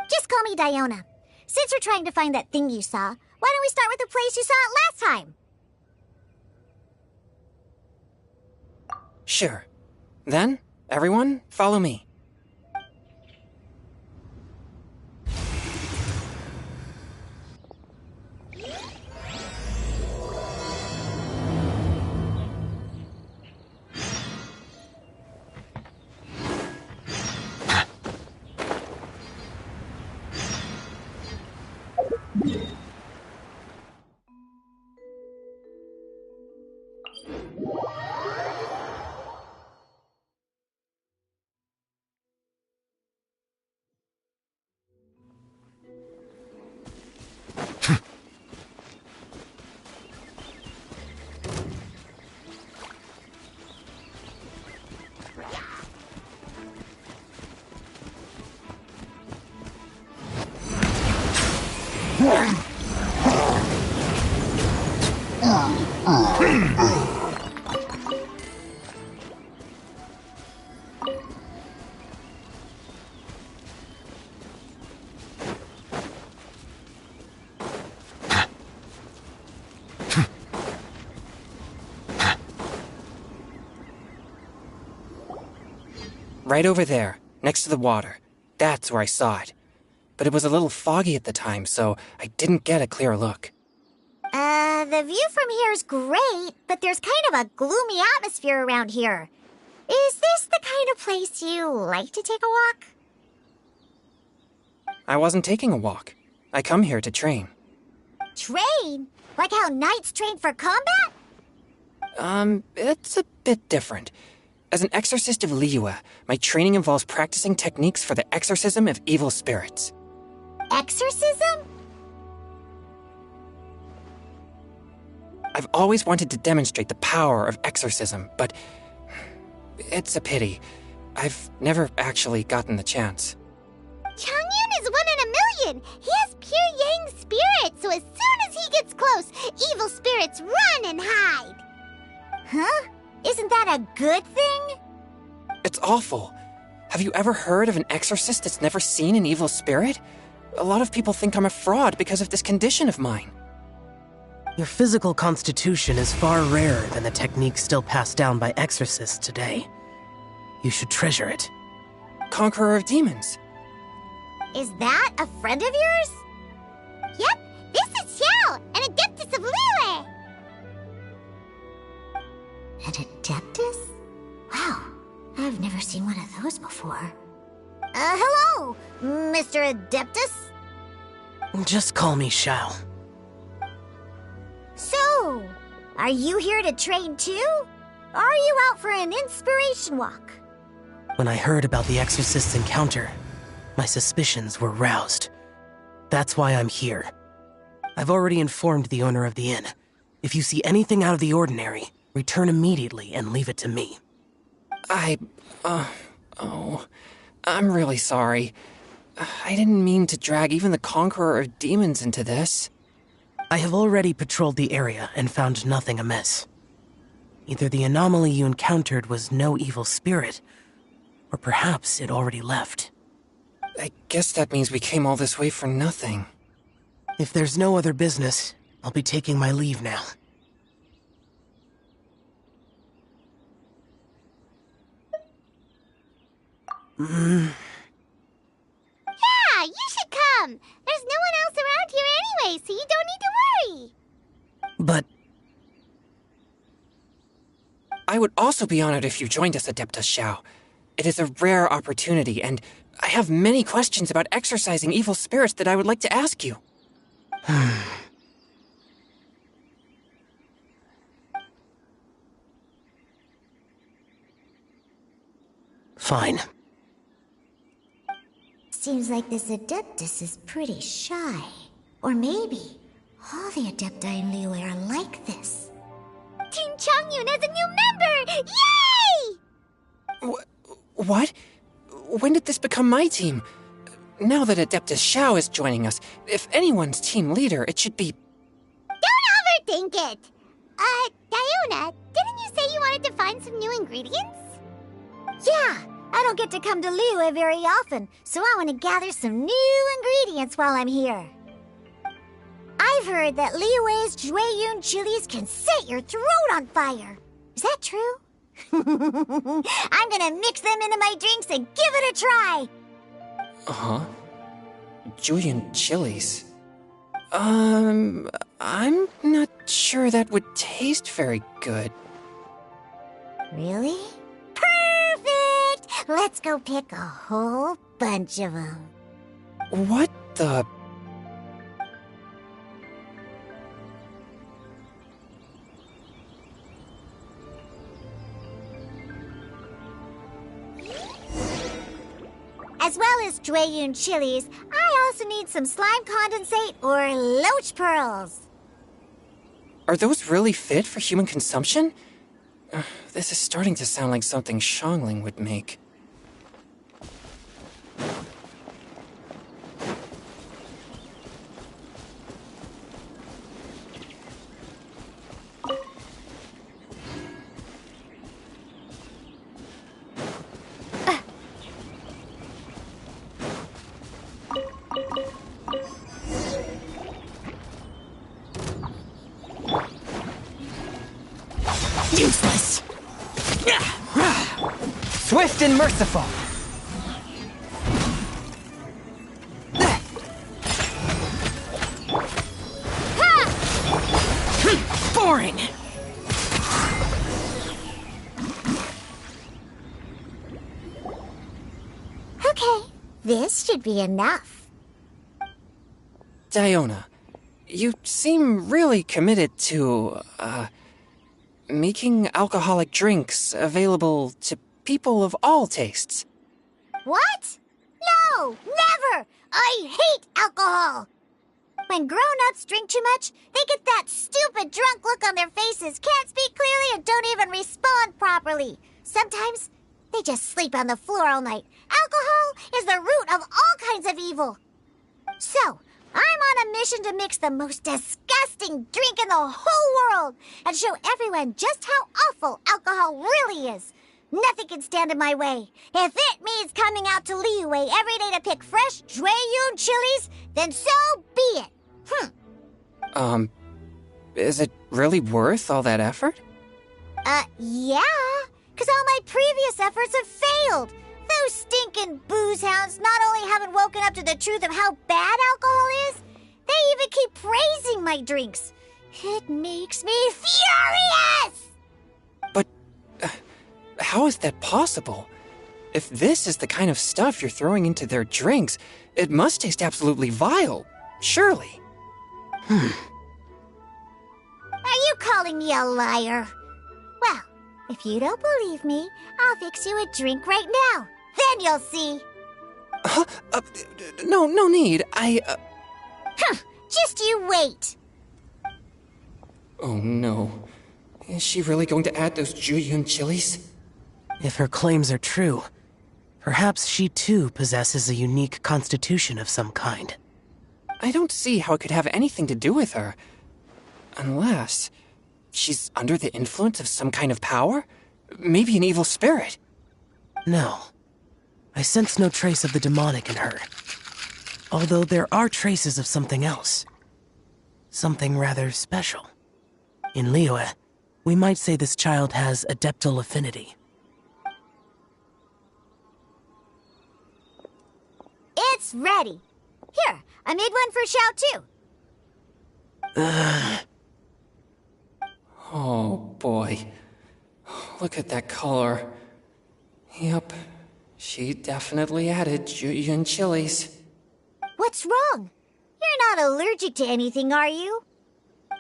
Just call me Diona. Since we're trying to find that thing you saw, why don't we start with the place you saw it last time? Sure. Then, everyone, follow me. Right over there, next to the water. That's where I saw it. But it was a little foggy at the time, so I didn't get a clear look. The view from here is great, but there's kind of a gloomy atmosphere around here. Is this the kind of place you like to take a walk? I wasn't taking a walk. I come here to train. Train? Like how knights train for combat? It's a bit different. As an exorcist of Liyue, my training involves practicing techniques for the exorcism of evil spirits. Exorcism? I've always wanted to demonstrate the power of exorcism, but it's a pity. I've never actually gotten the chance. Chongyun is 1 in a million! He has pure yang spirit, so as soon as he gets close, evil spirits run and hide! Huh? Isn't that a good thing? It's awful. Have you ever heard of an exorcist that's never seen an evil spirit? A lot of people think I'm a fraud because of this condition of mine. Your physical constitution is far rarer than the techniques still passed down by exorcists today. You should treasure it. Conqueror of demons. Is that a friend of yours? Yep, this is Xiao, an adeptus of Liyue. An adeptus? Wow, I've never seen one of those before. Hello, Mr. Adeptus? Just call me Xiao. So, are you here to train too? Or are you out for an inspiration walk? When I heard about the exorcist's encounter, my suspicions were roused. That's why I'm here. I've already informed the owner of the inn. If you see anything out of the ordinary, return immediately and leave it to me. I'm really sorry. I didn't mean to drag even the Conqueror of Demons into this. I have already patrolled the area and found nothing amiss. Either the anomaly you encountered was no evil spirit, or perhaps it already left. I guess that means we came all this way for nothing. If there's no other business, I'll be taking my leave now. Yeah, you should come. There's no one else around here anyway, so you don't need to worry. But I would also be honored if you joined us, Adeptus Xiao. It is a rare opportunity, and I have many questions about exorcising evil spirits that I would like to ask you. Fine. Seems like this Adeptus is pretty shy. Or maybe all the Adepti in Liyue are like this. Team Changyun has a new member! Yay! What? When did this become my team? Now that Adeptus Xiao is joining us, if anyone's team leader, it should be... Don't overthink it! Diona, didn't you say you wanted to find some new ingredients? Yeah, I don't get to come to Liyue very often, so I want to gather some new ingredients while I'm here. I've heard that Liyue's Jueyun chilies can set your throat on fire. Is that true? I'm gonna mix them into my drinks and give it a try. Uh-huh. Julian chilies. I'm not sure that would taste very good. Really? Perfect! Let's go pick a whole bunch of them. What the... As well as Jueyun chilies, I also need some slime condensate or loach pearls. Are those really fit for human consumption? This is starting to sound like something Xiangling would make. useless! Swift and merciful! Boring! Okay, this should be enough. Diona, you seem really committed to, making alcoholic drinks available to people of all tastes. What? No, never! I hate alcohol! When grown-ups drink too much, they get that stupid drunk look on their faces, can't speak clearly, and don't even respond properly. Sometimes, they just sleep on the floor all night. Alcohol is the root of all kinds of evil. So, I'm on a mission to mix the most disgusting drink in the whole world and show everyone just how awful alcohol really is. Nothing can stand in my way. If it means coming out to Liyue every day to pick fresh Jueyun chilies, then so be it. Is it really worth all that effort? Yeah. 'Cause all my previous efforts have failed. Those stinking booze hounds not only haven't woken up to the truth of how bad alcohol is, they even keep praising my drinks. It makes me furious! But how is that possible? If this is the kind of stuff you're throwing into their drinks, it must taste absolutely vile, surely. Are you calling me a liar? Well, if you don't believe me, I'll fix you a drink right now. Then you'll see. No need. Just you wait. Oh no. Is she really going to add those Jueyun chilies? If her claims are true, perhaps she too possesses a unique constitution of some kind. I don't see how it could have anything to do with her. Unless she's under the influence of some kind of power? Maybe an evil spirit. No. I sense no trace of the demonic in her. Although there are traces of something else. Something rather special. In Liyue, we might say this child has adeptal affinity. It's ready. Here, I made one for Xiao too. Oh boy. Look at that color. Yep. She definitely added Jueyun chilies. What's wrong? You're not allergic to anything, are you?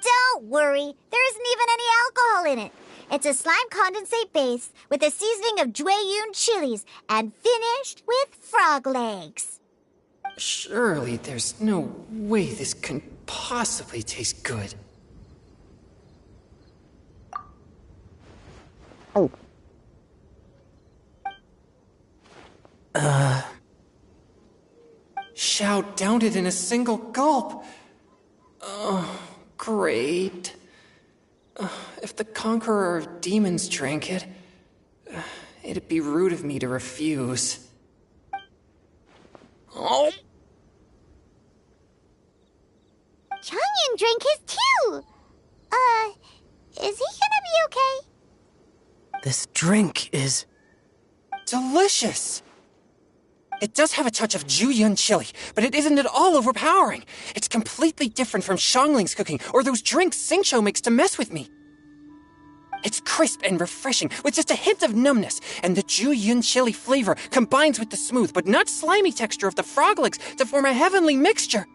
Don't worry, there isn't even any alcohol in it. It's a slime condensate base with a seasoning of Jueyun chilies and finished with frog legs. Surely there's no way this can possibly taste good. Xiao downed it in a single gulp. Oh, great. If the Conqueror of Demons drank it, it'd be rude of me to refuse. Oh. Changyan drank his too. Is he gonna be okay? This drink is... delicious! It does have a touch of Jueyun chili, but it isn't at all overpowering. It's completely different from Xiangling's cooking or those drinks Xingqiu makes to mess with me. It's crisp and refreshing, with just a hint of numbness, and the Jueyun chili flavor combines with the smooth but not slimy texture of the frog legs to form a heavenly mixture.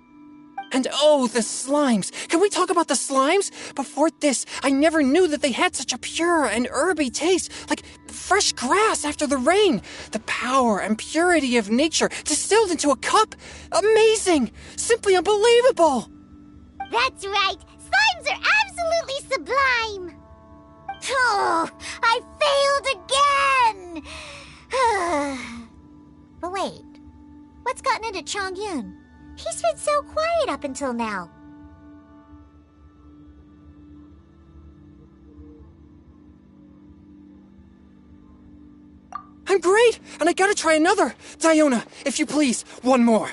And oh, the slimes! Can we talk about the slimes? Before this, I never knew that they had such a pure and herby taste, like fresh grass after the rain. The power and purity of nature distilled into a cup. Amazing! Simply unbelievable! That's right, slimes are absolutely sublime. Oh, I failed again! But wait, what's gotten into Chongyun? He's been so quiet up until now. I'm great, and I gotta try another. Diona, if you please, one more.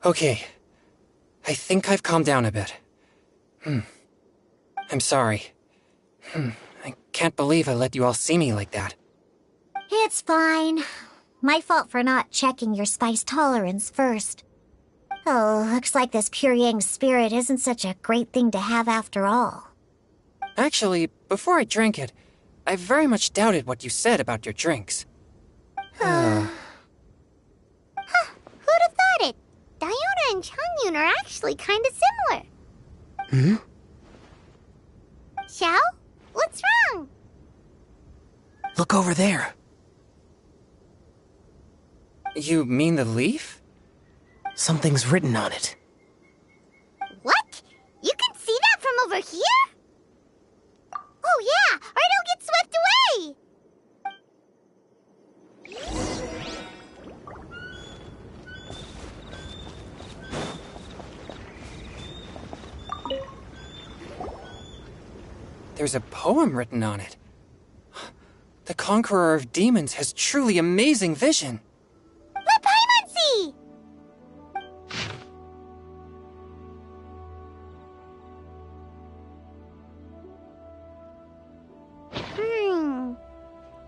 Okay. I think I've calmed down a bit. I'm sorry. I can't believe I let you all see me like that. It's fine. My fault for not checking your spice tolerance first. Oh, looks like this pure yang spirit isn't such a great thing to have after all. Actually, before I drank it, I very much doubted what you said about your drinks. Who'd have thought it? Diona and Chongyun are actually kind of similar. Xiao? What's wrong? Look over there. You mean the leaf? Something's written on it. What? You can see that from over here? Oh yeah, or it'll get swept away! There's a poem written on it. The Conqueror of Demons has truly amazing vision. Let Paimon see!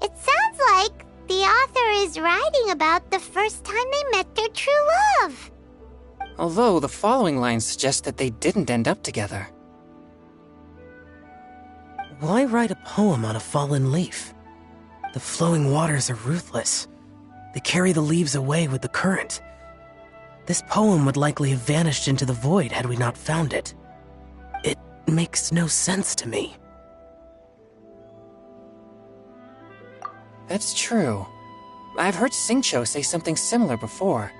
It sounds like the author is writing about the first time they met their true love. Although the following lines suggest that they didn't end up together. Why write a poem on a fallen leaf? The flowing waters are ruthless. They carry the leaves away with the current. This poem would likely have vanished into the void had we not found it. It makes no sense to me. That's true. I've heard Xingqiu say something similar before.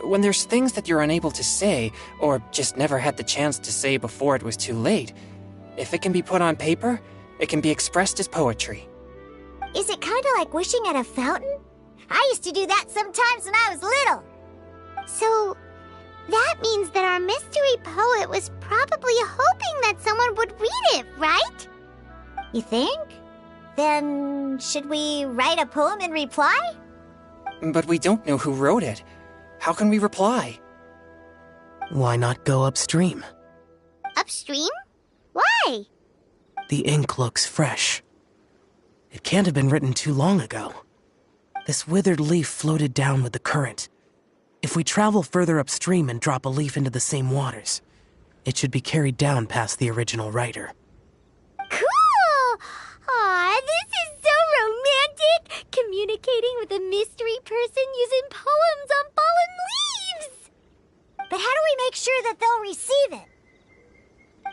When there's things that you're unable to say, or just never had the chance to say before it was too late, if it can be put on paper, it can be expressed as poetry. Is it kind of like wishing at a fountain? I used to do that sometimes when I was little. So, that means that our mystery poet was probably hoping that someone would read it, right? You think? Then, should we write a poem in reply? But we don't know who wrote it. How can we reply? Why not go upstream? Upstream? Why? The ink looks fresh. It can't have been written too long ago. This withered leaf floated down with the current. If we travel further upstream and drop a leaf into the same waters, it should be carried down past the original writer. Cool! Aw, this is so romantic! Communicating with a mystery person using poems on fallen leaves! But how do we make sure that they'll receive it?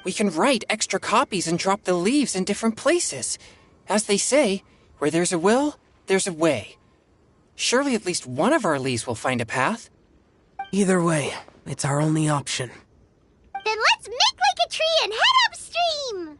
We can write extra copies and drop the leaves in different places. As they say, where there's a will, there's a way. Surely at least one of our leaves will find a path. Either way, it's our only option. Then let's make like a tree and head upstream!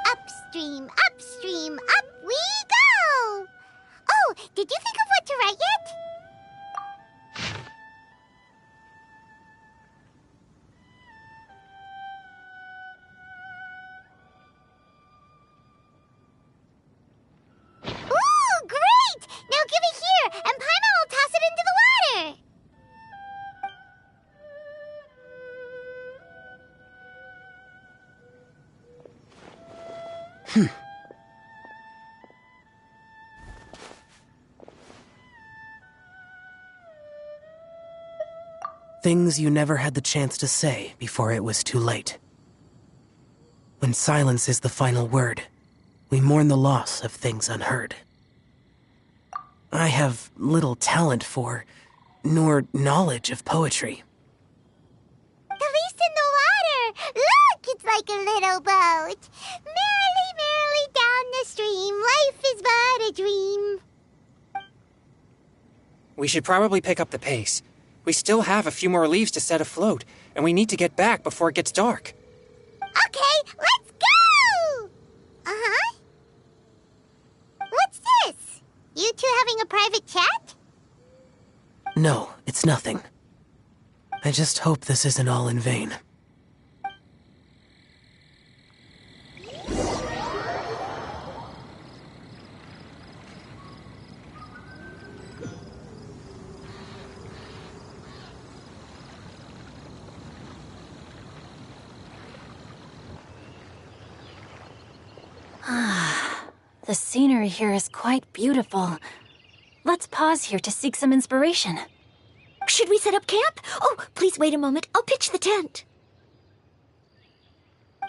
Upstream, upstream, up we go! Oh, did you think of what to write yet? Ooh, great! Now give it here, and Paimon will toss it into the water! Things you never had the chance to say before it was too late. When silence is the final word, we mourn the loss of things unheard. I have little talent for, nor knowledge of poetry. The leaf's in the water! Look, it's like a little boat! Merrily, merrily down the stream, life is but a dream. We should probably pick up the pace. We still have a few more leaves to set afloat, and we need to get back before it gets dark. Okay, let's go! Uh-huh. What's this? You two having a private chat? No, it's nothing. I just hope this isn't all in vain. The scenery here is quite beautiful. Let's pause here to seek some inspiration. Should we set up camp? Oh, please wait a moment. I'll pitch the tent.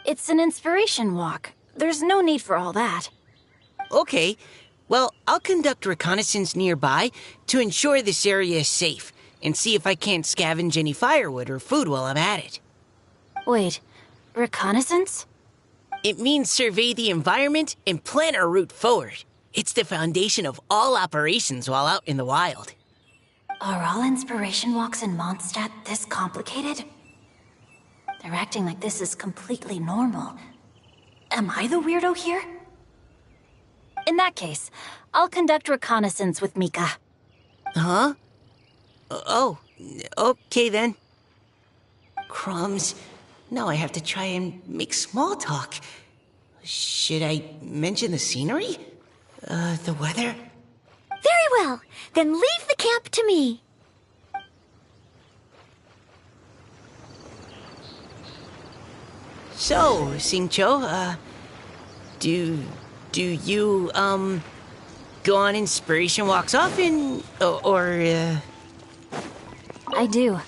It's an inspiration walk. There's no need for all that. Okay, Well, I'll conduct reconnaissance nearby to ensure this area is safe and see if I can't scavenge any firewood or food while I'm at it. Wait, reconnaissance? It means survey the environment and plan our route forward. It's the foundation of all operations while out in the wild. Are all inspiration walks in Mondstadt this complicated? They're acting like this is completely normal. Am I the weirdo here? In that case, I'll conduct reconnaissance with Mika. Huh? Oh, okay then. Crumbs. Now I have to try and make small talk. Should I mention the scenery? The weather? Very well. Then leave the camp to me. So, Singcho, do you, go on inspiration walks often, or? I do.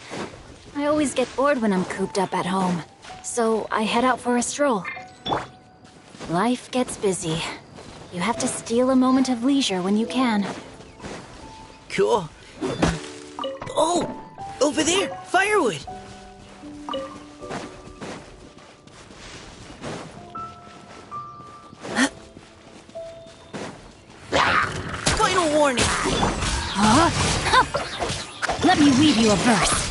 I always get bored when I'm cooped up at home, so I head out for a stroll. Life gets busy. You have to steal a moment of leisure when you can. Cool. Oh! Over there! Firewood! Final warning! Huh? Let me weave you a verse.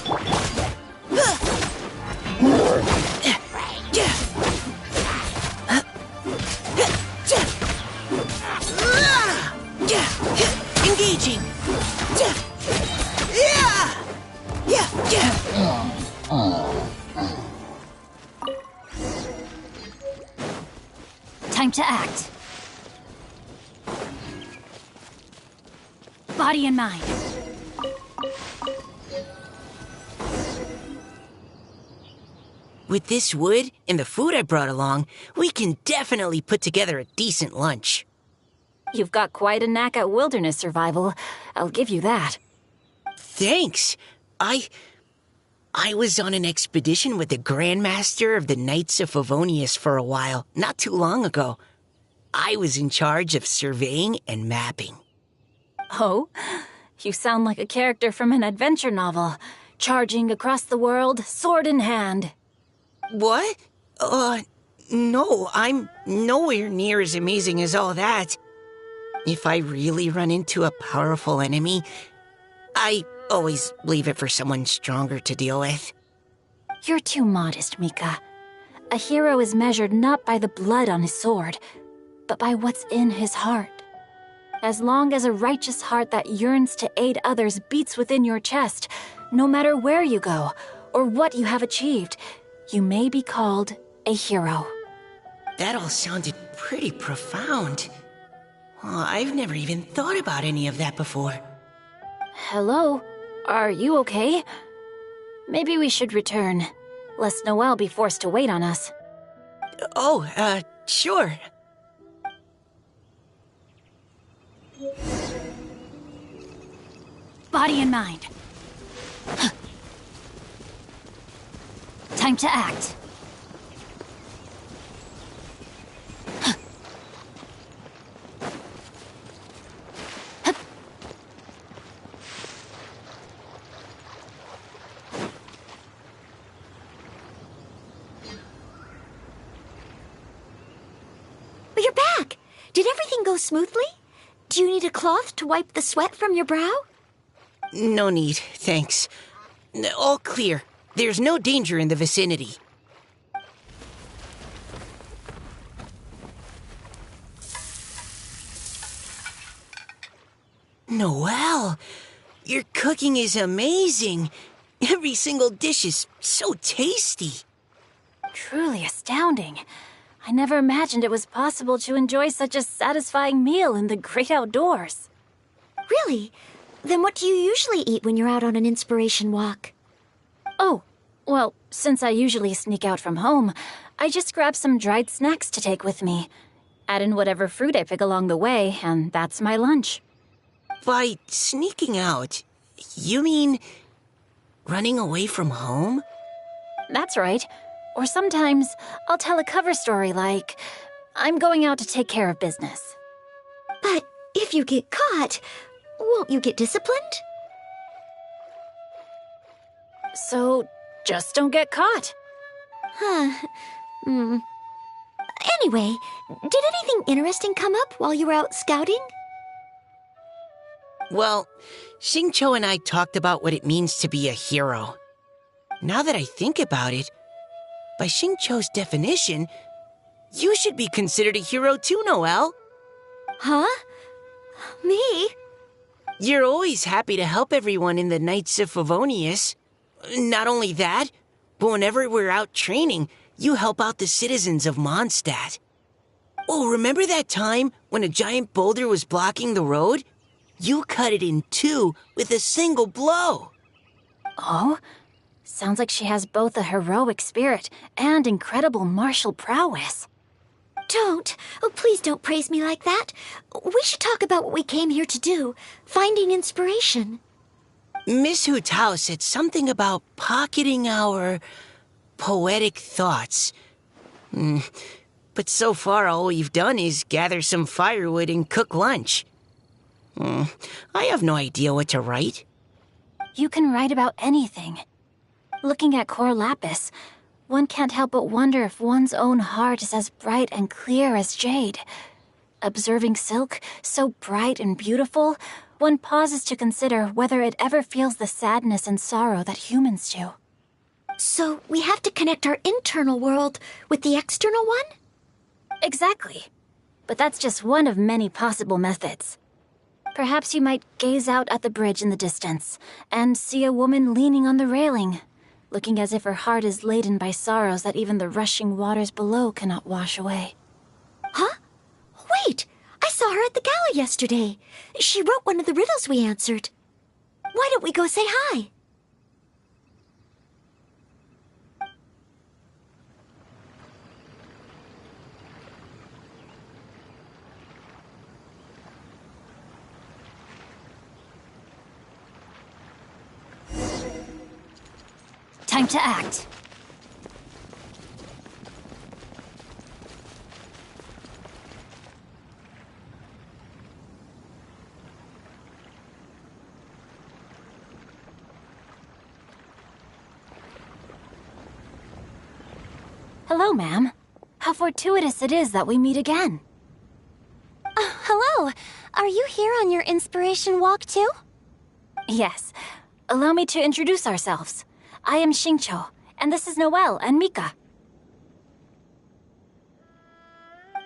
Engaging! Time to act. Body and mind. With this wood and the food I brought along, we can definitely put together a decent lunch. You've got quite a knack at wilderness survival. I'll give you that. Thanks. I was on an expedition with the Grandmaster of the Knights of Favonius for a while, not too long ago. I was in charge of surveying and mapping. Oh? You sound like a character from an adventure novel. Charging across the world, sword in hand. What? No, I'm nowhere near as amazing as all that. If I really run into a powerful enemy, I always leave it for someone stronger to deal with. You're too modest, Mika. A hero is measured not by the blood on his sword, but by what's in his heart. As long as a righteous heart that yearns to aid others beats within your chest, no matter where you go or what you have achieved, you may be called a hero. That all sounded pretty profound. I've never even thought about any of that before. Hello? Are you okay? Maybe we should return, lest Noelle be forced to wait on us. Oh, sure. Body and mind. Time to act. You're back! Did everything go smoothly? Do you need a cloth to wipe the sweat from your brow? No need, thanks. All clear. There's no danger in the vicinity. Noelle, your cooking is amazing. Every single dish is so tasty. Truly astounding. I never imagined it was possible to enjoy such a satisfying meal in the great outdoors. Really? Then what do you usually eat when you're out on an inspiration walk? Oh, well, since I usually sneak out from home, I just grab some dried snacks to take with me. Add in whatever fruit I pick along the way, and that's my lunch. By sneaking out, you mean running away from home? That's right. Or sometimes I'll tell a cover story like, I'm going out to take care of business. But if you get caught, won't you get disciplined? So, just don't get caught. Anyway, did anything interesting come up while you were out scouting? Well, Xingqiu and I talked about what it means to be a hero. Now that I think about it, by Xingqiu's definition, you should be considered a hero too, Noelle. Huh? Me? You're always happy to help everyone in the Knights of Favonius. Not only that, but whenever we're out training, you help out the citizens of Mondstadt. Oh, remember that time when a giant boulder was blocking the road? You cut it in two with a single blow. Oh? Sounds like she has both a heroic spirit and incredible martial prowess. Don't. Oh, please don't praise me like that. We should talk about what we came here to do, finding inspiration. Miss Hu Tao said something about pocketing our poetic thoughts. But so far all we've done is gather some firewood and cook lunch. I have no idea what to write. You can write about anything. Looking at Cor Lapis, one can't help but wonder if one's own heart is as bright and clear as jade. Observing silk, so bright and beautiful, one pauses to consider whether it ever feels the sadness and sorrow that humans do. So we have to connect our internal world with the external one? Exactly. But that's just one of many possible methods. Perhaps you might gaze out at the bridge in the distance and see a woman leaning on the railing, looking as if her heart is laden by sorrows that even the rushing waters below cannot wash away. Huh? Wait! I saw her at the gala yesterday. She wrote one of the riddles we answered. Why don't we go say hi? Time to act. Hello, ma'am. How fortuitous it is that we meet again. Hello. Are you here on your inspiration walk too? Yes. Allow me to introduce ourselves. I am Xingqiu, and this is Noelle and Mika.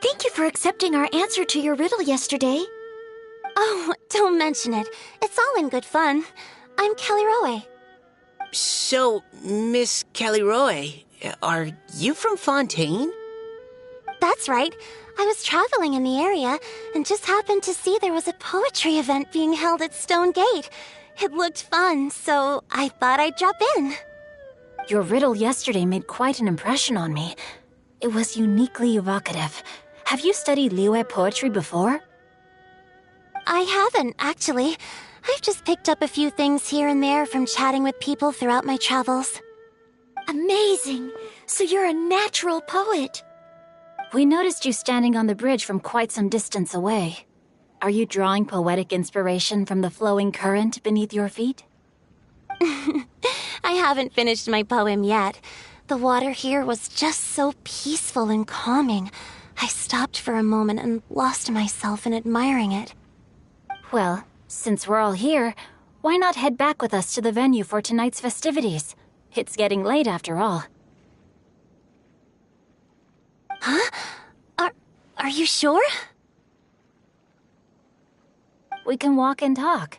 Thank you for accepting our answer to your riddle yesterday. Oh, don't mention it. It's all in good fun. I'm callirhoe. So, Miss callirhoe, are you from Fontaine? That's right. I was traveling in the area and just happened to see there was a poetry event being held at Stone Gate. It looked fun, so I thought I'd drop in. Your riddle yesterday made quite an impression on me. It was uniquely evocative. Have you studied Liyue poetry before? I haven't, actually. I've just picked up a few things here and there from chatting with people throughout my travels. Amazing! So you're a natural poet. We noticed you standing on the bridge from quite some distance away. Are you drawing poetic inspiration from the flowing current beneath your feet? I haven't finished my poem yet. The water here was just so peaceful and calming. I stopped for a moment and lost myself in admiring it. Well, since we're all here, why not head back with us to the venue for tonight's festivities? It's getting late after all. Huh? Are you sure? We can walk and talk.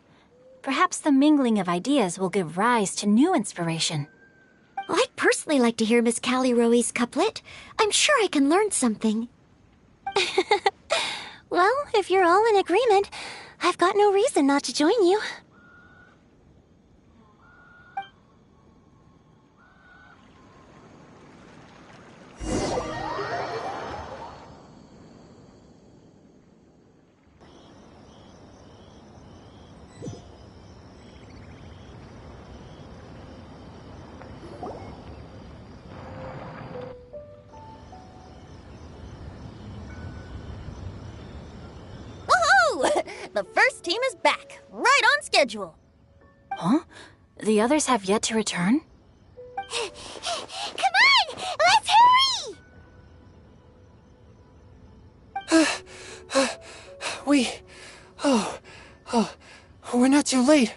Perhaps the mingling of ideas will give rise to new inspiration. I'd personally like to hear Miss Callirhoe's couplet. I'm sure I can learn something. Well, if you're all in agreement, I've got no reason not to join you. The first team is back, right on schedule. Huh? The others have yet to return? Come on! Let's hurry! We're not too late,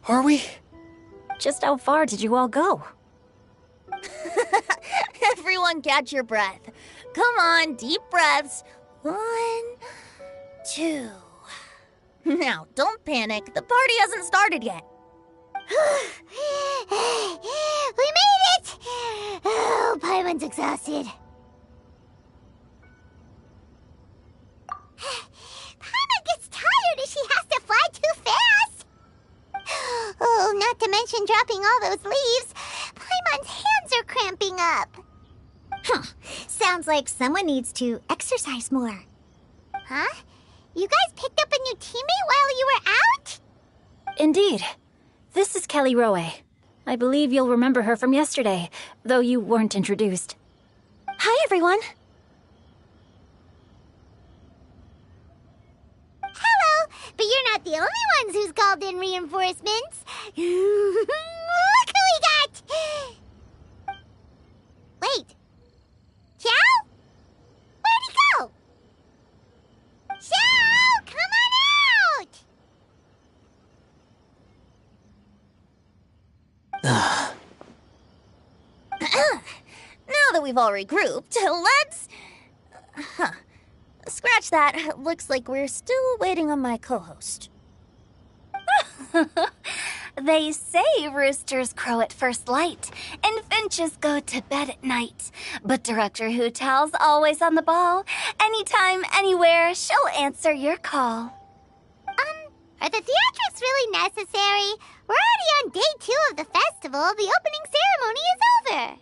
are we? Just how far did you all go? Everyone catch your breath. Come on, deep breaths. 1, 2. Now, don't panic. The party hasn't started yet. We made it! Oh, Paimon's exhausted. Paimon gets tired if she has to fly too fast. Oh, not to mention dropping all those leaves. Paimon's hands are cramping up. Sounds like someone needs to exercise more. Huh? You guys picked up a new teammate while you were out? Indeed. This is callirhoe. I believe you'll remember her from yesterday, though you weren't introduced. Hi, everyone. Hello, but you're not the only ones who's called in reinforcements. Look who we got! Wait. Xiao? Where'd he go? Xiao, come on out! Now that we've all regrouped, let's... Scratch that. Looks like we're still waiting on my co-host. They say roosters crow at first light, and finches go to bed at night. But Director Hootal's always on the ball. Anytime, anywhere, she'll answer your call. Are the theatrics really necessary? We're already on day 2 of the festival. The opening ceremony is over.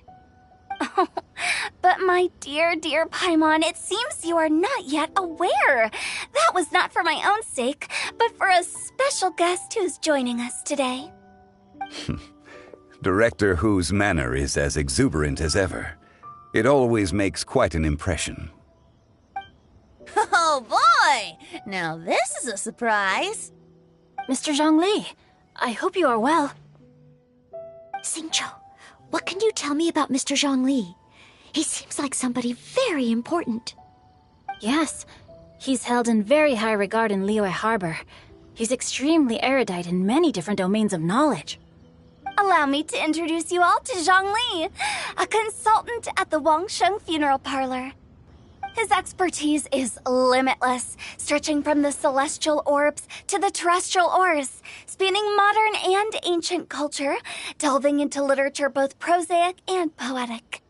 But my dear, dear Paimon, it seems you are not yet aware. That was not for my own sake, but for a special guest who's joining us today. Director Who's manner is as exuberant as ever. It always makes quite an impression. Oh boy! Now this is a surprise. Mr. Zhongli, I hope you are well. Xingqiu, what can you tell me about Mr. Zhongli? He seems like somebody very important. Yes, he's held in very high regard in Liyue Harbor. He's extremely erudite in many different domains of knowledge. Allow me to introduce you all to Zhang Li, a consultant at the Wangsheng Funeral Parlor. His expertise is limitless, stretching from the celestial orbs to the terrestrial ores, spanning modern and ancient culture, delving into literature both prosaic and poetic.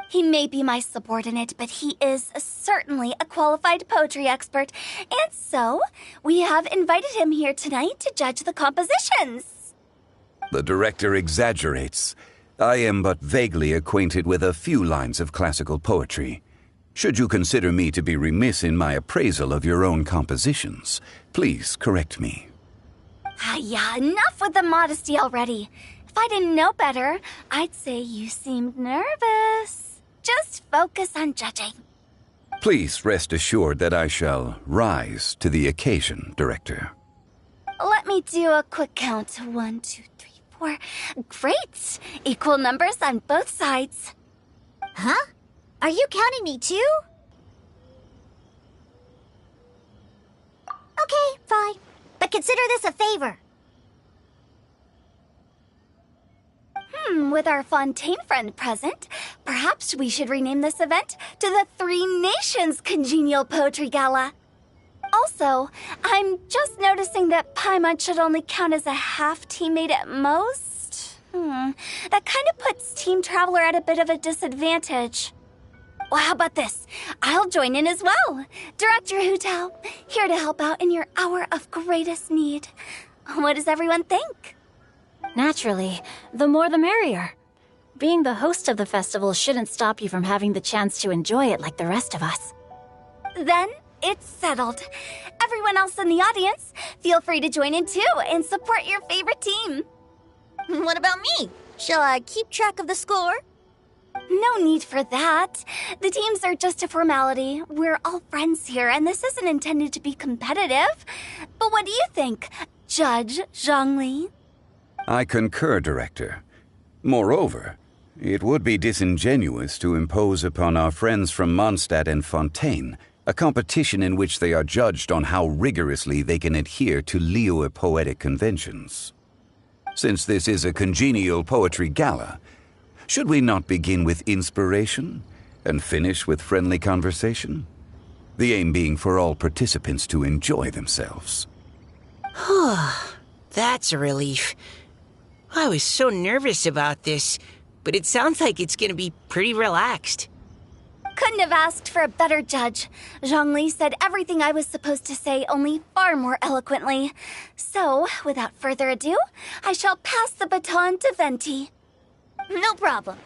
He may be my subordinate, but he is certainly a qualified poetry expert, and so we have invited him here tonight to judge the compositions. The director exaggerates. I am but vaguely acquainted with a few lines of classical poetry. Should you consider me to be remiss in my appraisal of your own compositions, please correct me. Yeah, enough with the modesty already. If I didn't know better, I'd say you seemed nervous. Just focus on judging. Please rest assured that I shall rise to the occasion, Director. Let me do a quick count. 1, 2, 3, 4. Great! Equal numbers on both sides. Huh? Are you counting me too? Okay, fine. But consider this a favor. With our Fontaine friend present, perhaps we should rename this event to the Three Nations Congenial Poetry Gala. Also, I'm just noticing that Paimon should only count as a half teammate at most. That kind of puts Team Traveler at a bit of a disadvantage. Well, how about this? I'll join in as well. Director Hootal, here to help out in your hour of greatest need. What does everyone think? Naturally, the more the merrier. Being the host of the festival shouldn't stop you from having the chance to enjoy it like the rest of us. Then it's settled. Everyone else in the audience, feel free to join in too and support your favorite team. What about me? Shall I keep track of the score? No need for that. The teams are just a formality. We're all friends here, and this isn't intended to be competitive. But what do you think, Judge Zhongli? I concur, Director. Moreover, it would be disingenuous to impose upon our friends from Mondstadt and Fontaine a competition in which they are judged on how rigorously they can adhere to Liyue poetic conventions. Since this is a congenial poetry gala, should we not begin with inspiration and finish with friendly conversation? The aim being for all participants to enjoy themselves. That's a relief. I was so nervous about this, but it sounds like it's gonna be pretty relaxed. Couldn't have asked for a better judge. Zhongli said everything I was supposed to say, only far more eloquently. So, without further ado, I shall pass the baton to Venti. No problem.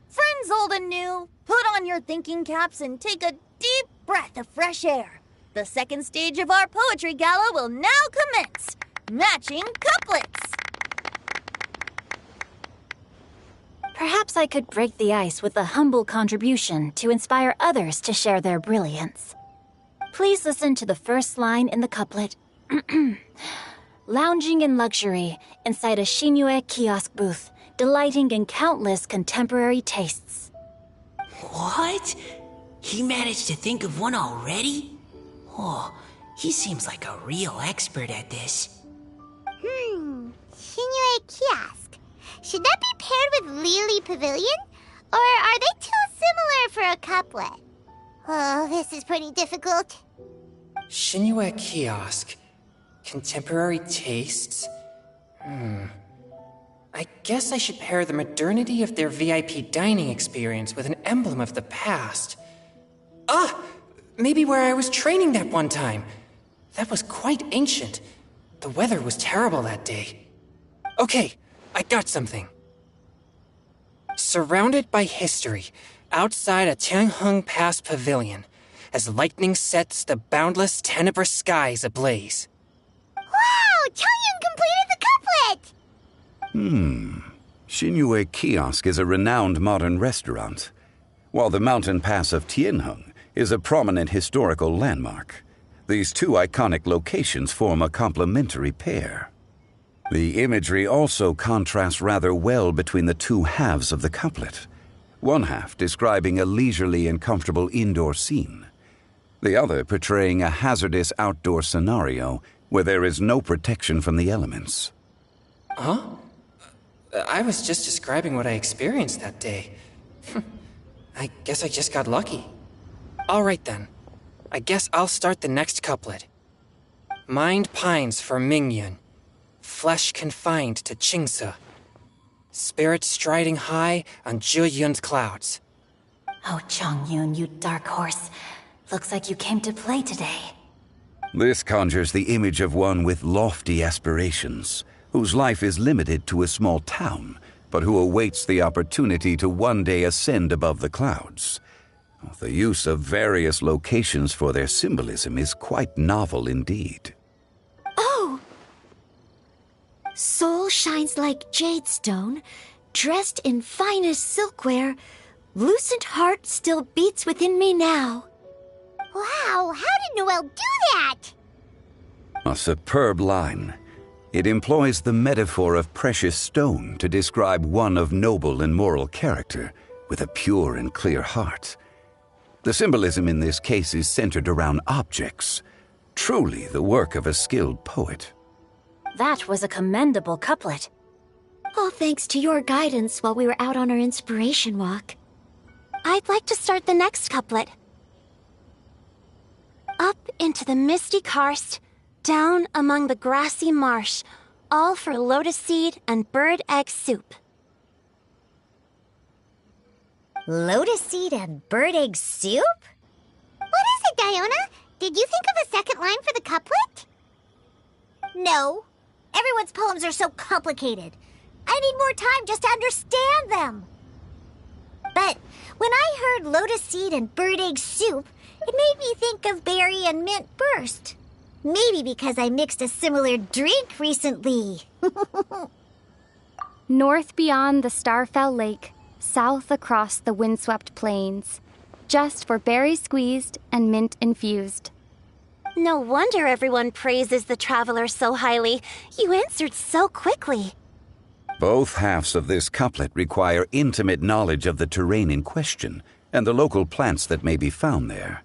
Friends old and new, put on your thinking caps and take a deep breath of fresh air. The second stage of our poetry gala will now commence. Matching couplets. Perhaps I could break the ice with a humble contribution to inspire others to share their brilliance. Please listen to the first line in the couplet. Lounging in luxury inside a Shinue kiosk booth, delighting in countless contemporary tastes. What? He managed to think of one already? Oh, he seems like a real expert at this. Shinue Kiosk. Should that be paired with Lily Pavilion? Or are they too similar for a couplet? Oh, this is pretty difficult. Shinue Kiosk. Contemporary tastes? I guess I should pair the modernity of their VIP dining experience with an emblem of the past. Maybe where I was training that one time. That was quite ancient. The weather was terrible that day. Okay, I got something. Surrounded by history, outside a Tianheng Pass pavilion, as lightning sets the boundless tenebrous skies ablaze. Wow! Chongyun completed the couplet! Shinue Kiosk is a renowned modern restaurant, while the mountain pass of Tianheng is a prominent historical landmark. These two iconic locations form a complementary pair. The imagery also contrasts rather well between the two halves of the couplet, one half describing a leisurely and comfortable indoor scene, the other portraying a hazardous outdoor scenario where there is no protection from the elements. Huh? I was just describing what I experienced that day. I guess I just got lucky. All right then. I guess I'll start the next couplet. Mind pines for Mingyun, flesh confined to Qingse, spirit striding high on Zheyun's clouds. Oh, Chongyun, you dark horse. Looks like you came to play today. This conjures the image of one with lofty aspirations, whose life is limited to a small town, but who awaits the opportunity to one day ascend above the clouds. The use of various locations for their symbolism is quite novel indeed. Oh! Soul shines like jade stone, dressed in finest silkware. Lucent heart still beats within me now. Wow, how did Noelle do that? A superb line. It employs the metaphor of precious stone to describe one of noble and moral character, with a pure and clear heart. The symbolism in this case is centered around objects, truly the work of a skilled poet. That was a commendable couplet. All thanks to your guidance while we were out on our inspiration walk. I'd like to start the next couplet. Up into the misty karst, down among the grassy marsh, all for lotus seed and bird egg soup. Lotus seed and bird egg soup? What is it, Diona? Did you think of a second line for the couplet? No. Everyone's poems are so complicated. I need more time just to understand them. But when I heard lotus seed and bird egg soup, it made me think of berry and mint burst. Maybe because I mixed a similar drink recently. North beyond the Starfell Lake, south across the windswept plains. Just for berry squeezed and mint infused. No wonder everyone praises the traveler so highly. You answered so quickly. Both halves of this couplet require intimate knowledge of the terrain in question and the local plants that may be found there.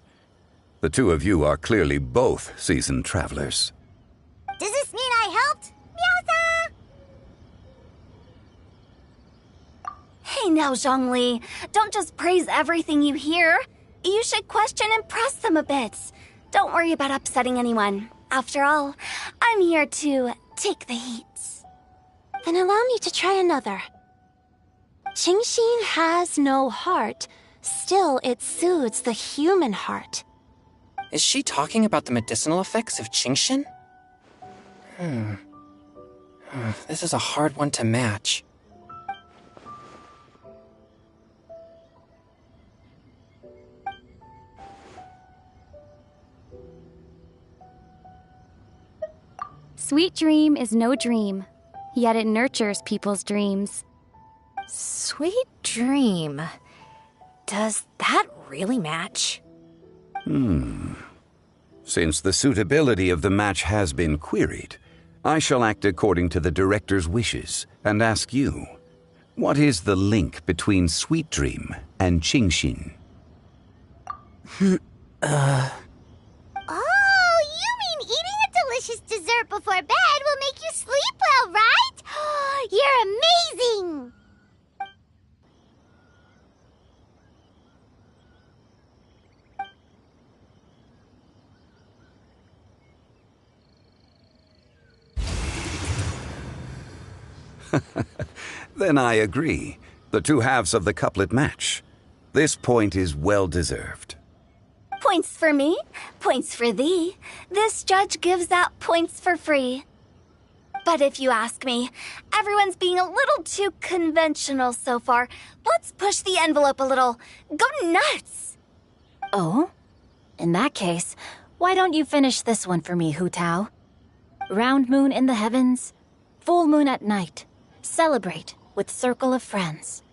The two of you are clearly both seasoned travelers. Does this mean I helped? Meowza! Hey now, Zhongli. Don't just praise everything you hear. You should question and press them a bit. Don't worry about upsetting anyone. After all, I'm here to take the heat. Then allow me to try another. Qingxin has no heart. Still, it soothes the human heart. Is she talking about the medicinal effects of Qingxin? This is a hard one to match. Sweet dream is no dream, yet it nurtures people's dreams. Sweet dream. Does that really match? Since the suitability of the match has been queried, I shall act according to the director's wishes and ask you, what is the link between Sweet Dream and Qingxin? Oh, you mean eating a delicious dessert before bed will make you sleep well, right? You're amazing! Then I agree. The two halves of the couplet match. This point is well deserved. Points for me, points for thee. This judge gives out points for free. But if you ask me, everyone's being a little too conventional so far. Let's push the envelope a little. Go nuts! Oh? In that case, why don't you finish this one for me, Hu Tao? Round moon in the heavens, full moon at night. Celebrate with circle of friends.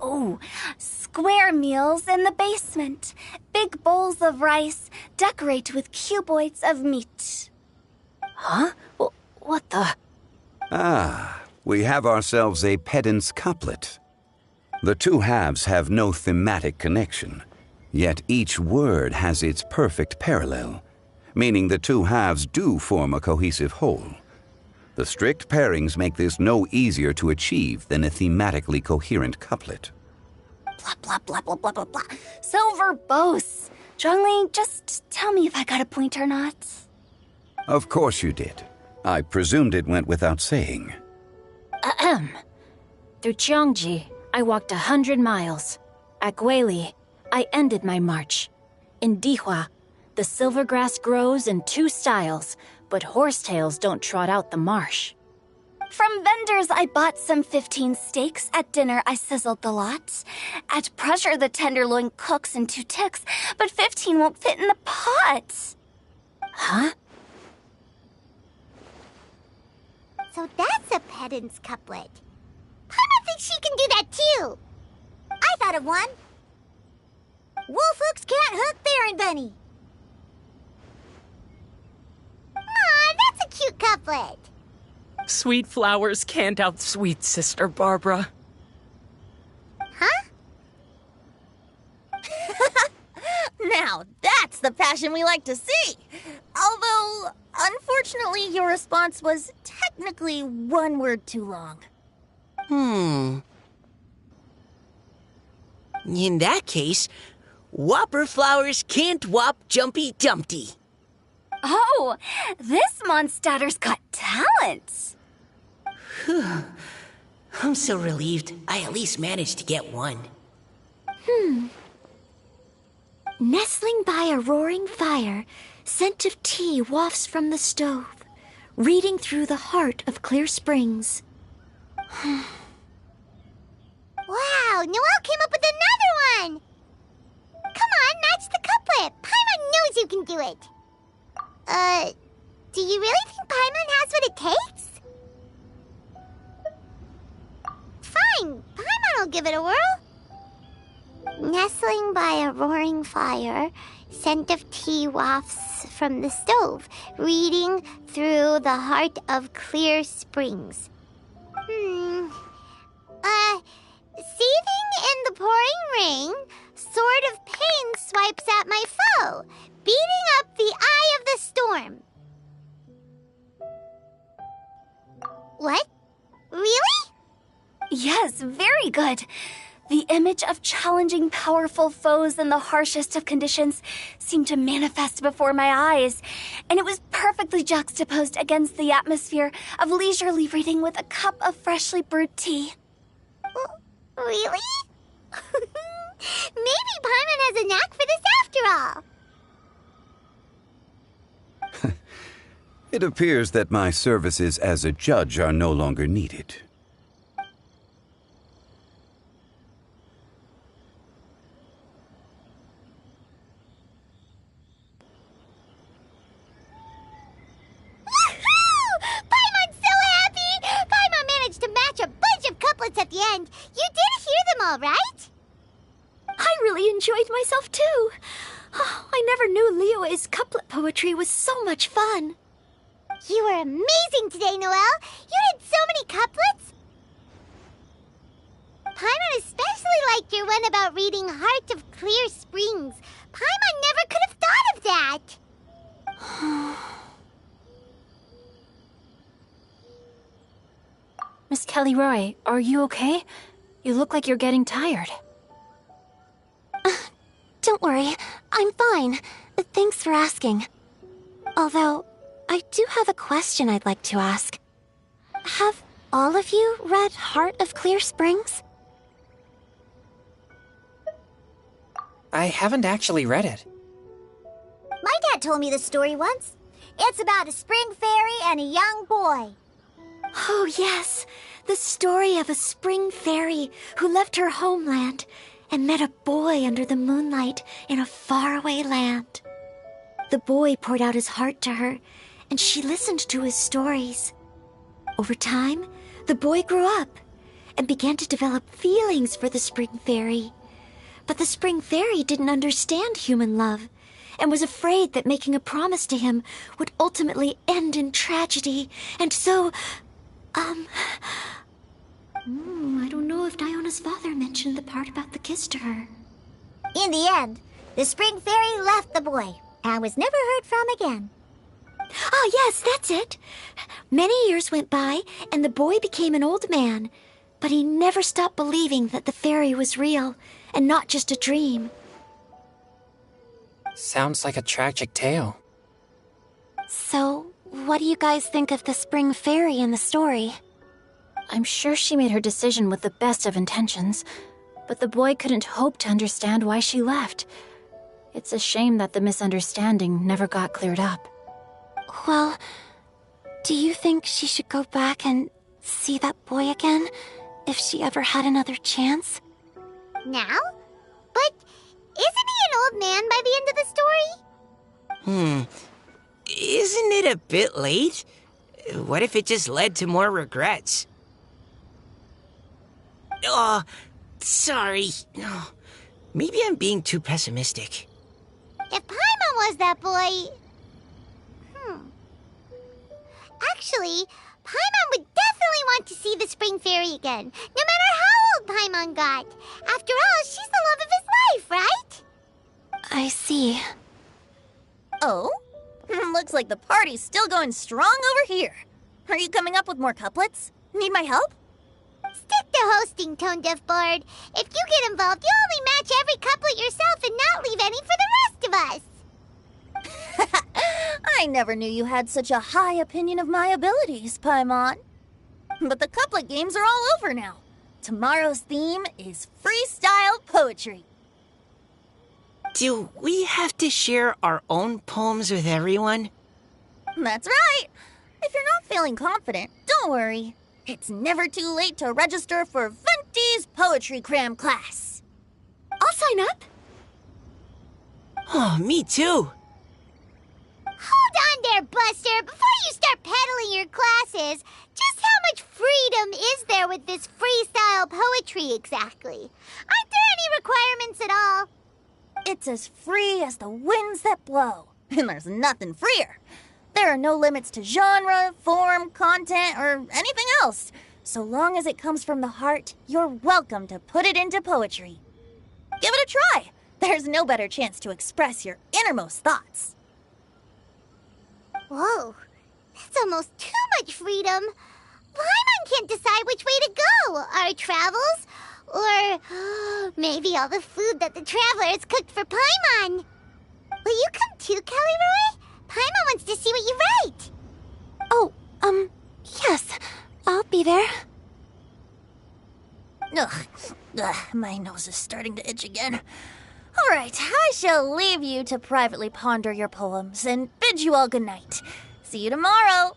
Oh, square meals in the basement. Big bowls of rice. Decorate with cuboids of meat. Huh? What the? We have ourselves a pedant's couplet. The two halves have no thematic connection, yet each word has its perfect parallel, meaning the two halves do form a cohesive whole. The strict pairings make this no easier to achieve than a thematically coherent couplet. Blah, blah, blah, blah, blah, blah, blah. So verbose. Zhongli, just tell me if I got a point or not. Of course you did. I presumed it went without saying. Through Cheongji, I walked 100 miles. At Guili, I ended my march. In Dihua, the silver grass grows in two styles, but horsetails don't trot out the marsh. From vendors, I bought some 15 steaks. At dinner, I sizzled the lot. At pressure, the tenderloin cooks in 2 ticks, but 15 won't fit in the pot. Huh? So that's a pedant's couplet. Paimon thinks she can do that too. I thought of one. Wolf hooks can't hook Baron Benny. Aw, that's a cute couplet. Sweet flowers can't outsweet Sister Barbara. Huh? Now, that's the passion we like to see. Although, unfortunately, your response was technically one word too long. In that case, Whopper flowers can't whop Jumpy Dumpty. Oh, this monster's got talent. I'm so relieved I at least managed to get one. Nestling by a roaring fire, scent of tea wafts from the stove, reading through the heart of clear springs. Wow, Noelle came up with another one! Come on, match the couplet. Paimon knows you can do it. Do you really think Paimon has what it takes? Fine, Paimon will give it a whirl. Nestling by a roaring fire, scent of tea wafts from the stove, reading through the heart of clear springs. Seething in the pouring rain, sword of pain swipes at my foe, beating up the eye of the storm. What? Really? Yes, very good. The image of challenging powerful foes in the harshest of conditions seemed to manifest before my eyes, and it was perfectly juxtaposed against the atmosphere of leisurely reading with a cup of freshly brewed tea. Really? Maybe Paimon has a knack for this after all. It appears that my services as a judge are no longer needed. Paimon's so happy! Paimon managed to match a bunch of couplets at the end. You did hear them all, right? I really enjoyed myself too. Oh, I never knew Liyue's couplet poetry was so much fun. You were amazing today, Noelle. You did so many couplets. Paimon especially liked your one about reading Heart of Clear Springs. Paimon never could have thought of that. Miss Callirhoe, are you okay? You look like you're getting tired. Don't worry, I'm fine. Thanks for asking. Although, I do have a question I'd like to ask. Have all of you read Heart of Clear Springs? I haven't actually read it. My dad told me this story once. It's about a spring fairy and a young boy. Oh, yes. The story of a spring fairy who left her homeland and met a boy under the moonlight in a faraway land. The boy poured out his heart to her, and she listened to his stories. Over time, the boy grew up and began to develop feelings for the spring fairy. But the spring fairy didn't understand human love and was afraid that making a promise to him would ultimately end in tragedy. And so, I don't know if Diona's father mentioned the part about the kiss to her. In the end, the spring fairy left the boy and was never heard from again. Ah, yes, that's it. Many years went by, and the boy became an old man. But he never stopped believing that the fairy was real and not just a dream. Sounds like a tragic tale. So, what do you guys think of the spring fairy in the story? I'm sure she made her decision with the best of intentions, but the boy couldn't hope to understand why she left. It's a shame that the misunderstanding never got cleared up. Well, do you think she should go back and see that boy again if she ever had another chance? Now? But isn't he an old man by the end of the story? Isn't it a bit late? What if it just led to more regrets? Oh, sorry. Oh, maybe I'm being too pessimistic. If Paimon was that boy... Actually, Paimon would definitely want to see the spring fairy again, no matter how old Paimon got. After all, she's the love of his life, right? I see. Oh? Looks like the party's still going strong over here. Are you coming up with more couplets? Need my help? Stick to hosting, Tone Deaf Bard. If you get involved, you'll only match every couplet yourself and not leave any for the rest of us. I never knew you had such a high opinion of my abilities, Paimon. But the couplet games are all over now. Tomorrow's theme is freestyle poetry. Do we have to share our own poems with everyone? That's right. If you're not feeling confident, don't worry. It's never too late to register for Venti's Poetry Cram class. I'll sign up. Oh, me too. Hold on there, Buster. Before you start peddling your classes, just how much free freedom is there with this freestyle poetry exactly? Aren't there any requirements at all? It's as free as the winds that blow, and there's nothing freer. There are no limits to genre, form, content, or anything else. So long as it comes from the heart, you're welcome to put it into poetry. Give it a try. There's no better chance to express your innermost thoughts. Whoa, that's almost too much freedom. Paimon can't decide which way to go. Our travels, or maybe all the food that the travelers cooked for Paimon. Will you come too, callirhoe? Paimon wants to see what you write. Oh, yes. I'll be there. Ugh, my nose is starting to itch again. All right, I shall leave you to privately ponder your poems and bid you all good night. See you tomorrow.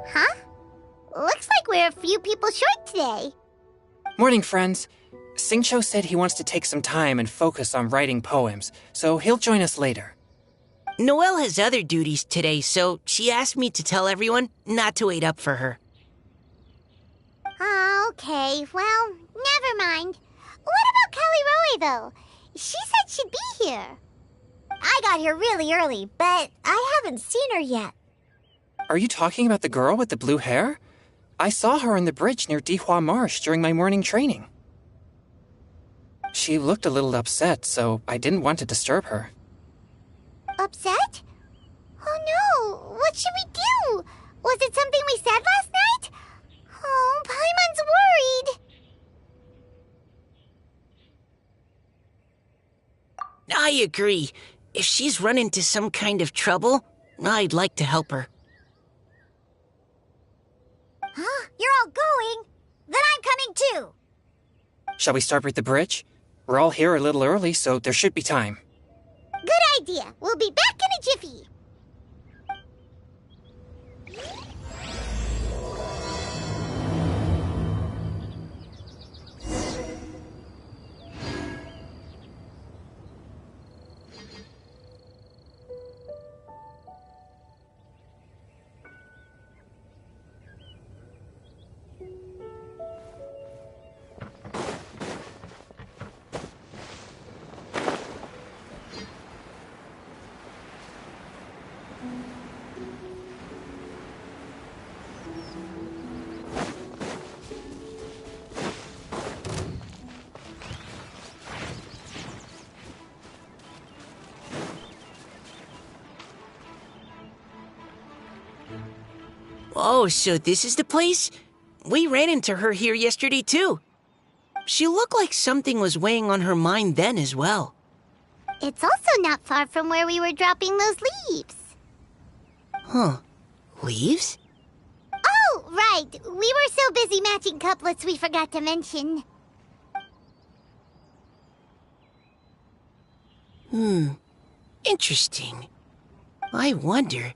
Huh? Looks like we're a few people short today. Morning, friends. Singcho said he wants to take some time and focus on writing poems, so he'll join us later. Noelle has other duties today, so she asked me to tell everyone not to wait up for her. Oh, okay. Well, never mind. What about callirhoe, though? She said she'd be here. I got here really early, but I haven't seen her yet. Are you talking about the girl with the blue hair? I saw her on the bridge near Dihua Marsh during my morning training. She looked a little upset, so I didn't want to disturb her. Upset? Oh no, what should we do? Was it something we said last night? Oh, Paimon's worried. I agree. If she's run into some kind of trouble, I'd like to help her. Huh? You're all going? Then I'm coming too. Shall we start with the bridge? We're all here a little early, so there should be time. Good idea. We'll be back in a jiffy. Oh, so this is the place? We ran into her here yesterday, too. She looked like something was weighing on her mind then as well. It's also not far from where we were dropping those leaves. Huh. Leaves? Oh, right. We were so busy matching couplets we forgot to mention. Interesting. I wonder,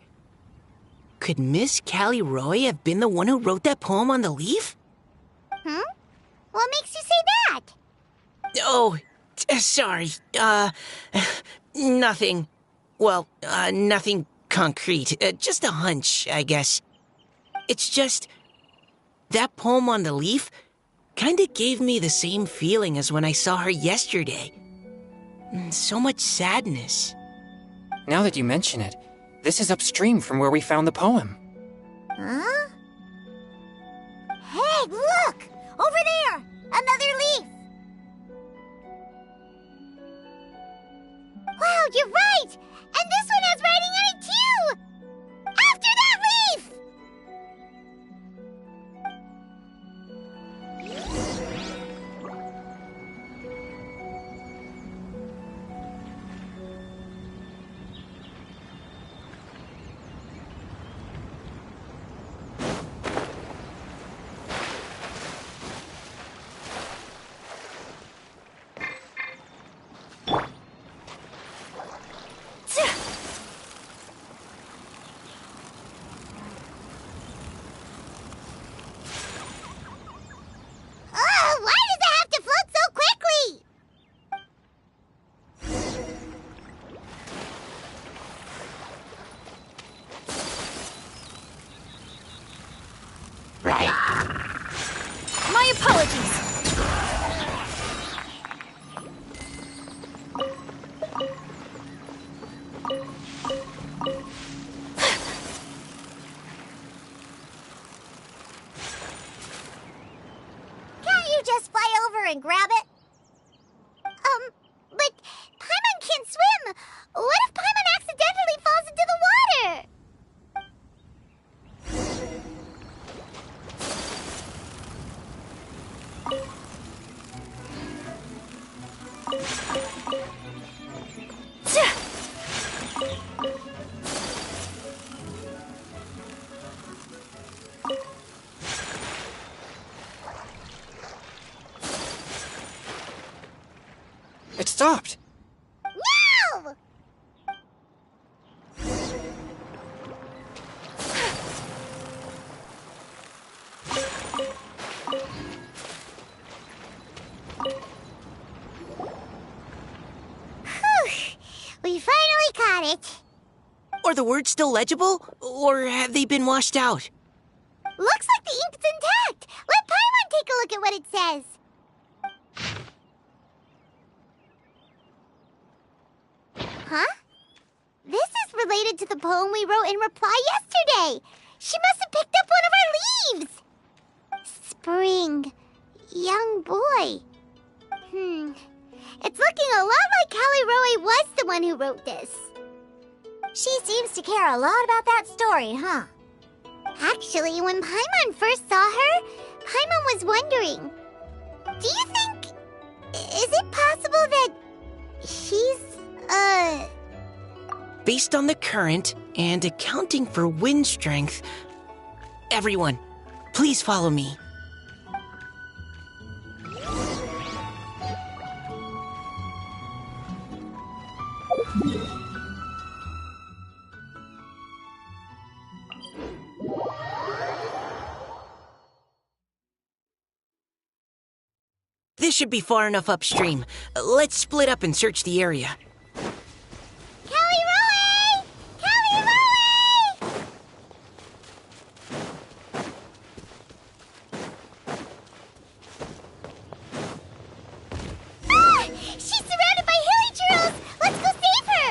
could Miss callirhoe have been the one who wrote that poem on the leaf? What makes you say that? Oh, sorry. Nothing. Well, nothing concrete. Just a hunch, I guess. It's just, that poem on the leaf kinda gave me the same feeling as when I saw her yesterday. So much sadness. Now that you mention it, this is upstream from where we found the poem. Huh? Hey, look! Over there! Another leaf! Wow, you're right! And this one has writing on it too! After that leaf! Right. My apologies. Can't you just fly over and grab it? But Paimon can't swim. What if Paimon accidentally falls into the water? It stopped. No! We finally caught it. Are the words still legible, or have they been washed out? Looks like the ink's intact. Let Paimon take a look at what it says. Huh? This is related to the poem we wrote in reply yesterday. She must have picked up one of our leaves. Spring. Young boy. It's looking a lot like callirhoe was the one who wrote this. She seems to care a lot about that story, huh? Actually, when Paimon first saw her, Paimon was wondering, do you think... is it possible that she's, Based on the current and accounting for wind strength, everyone, please follow me. This should be far enough upstream. Let's split up and search the area. Callirhoe! Callirhoe! Ah! She's surrounded by hilly churls! Let's go save her!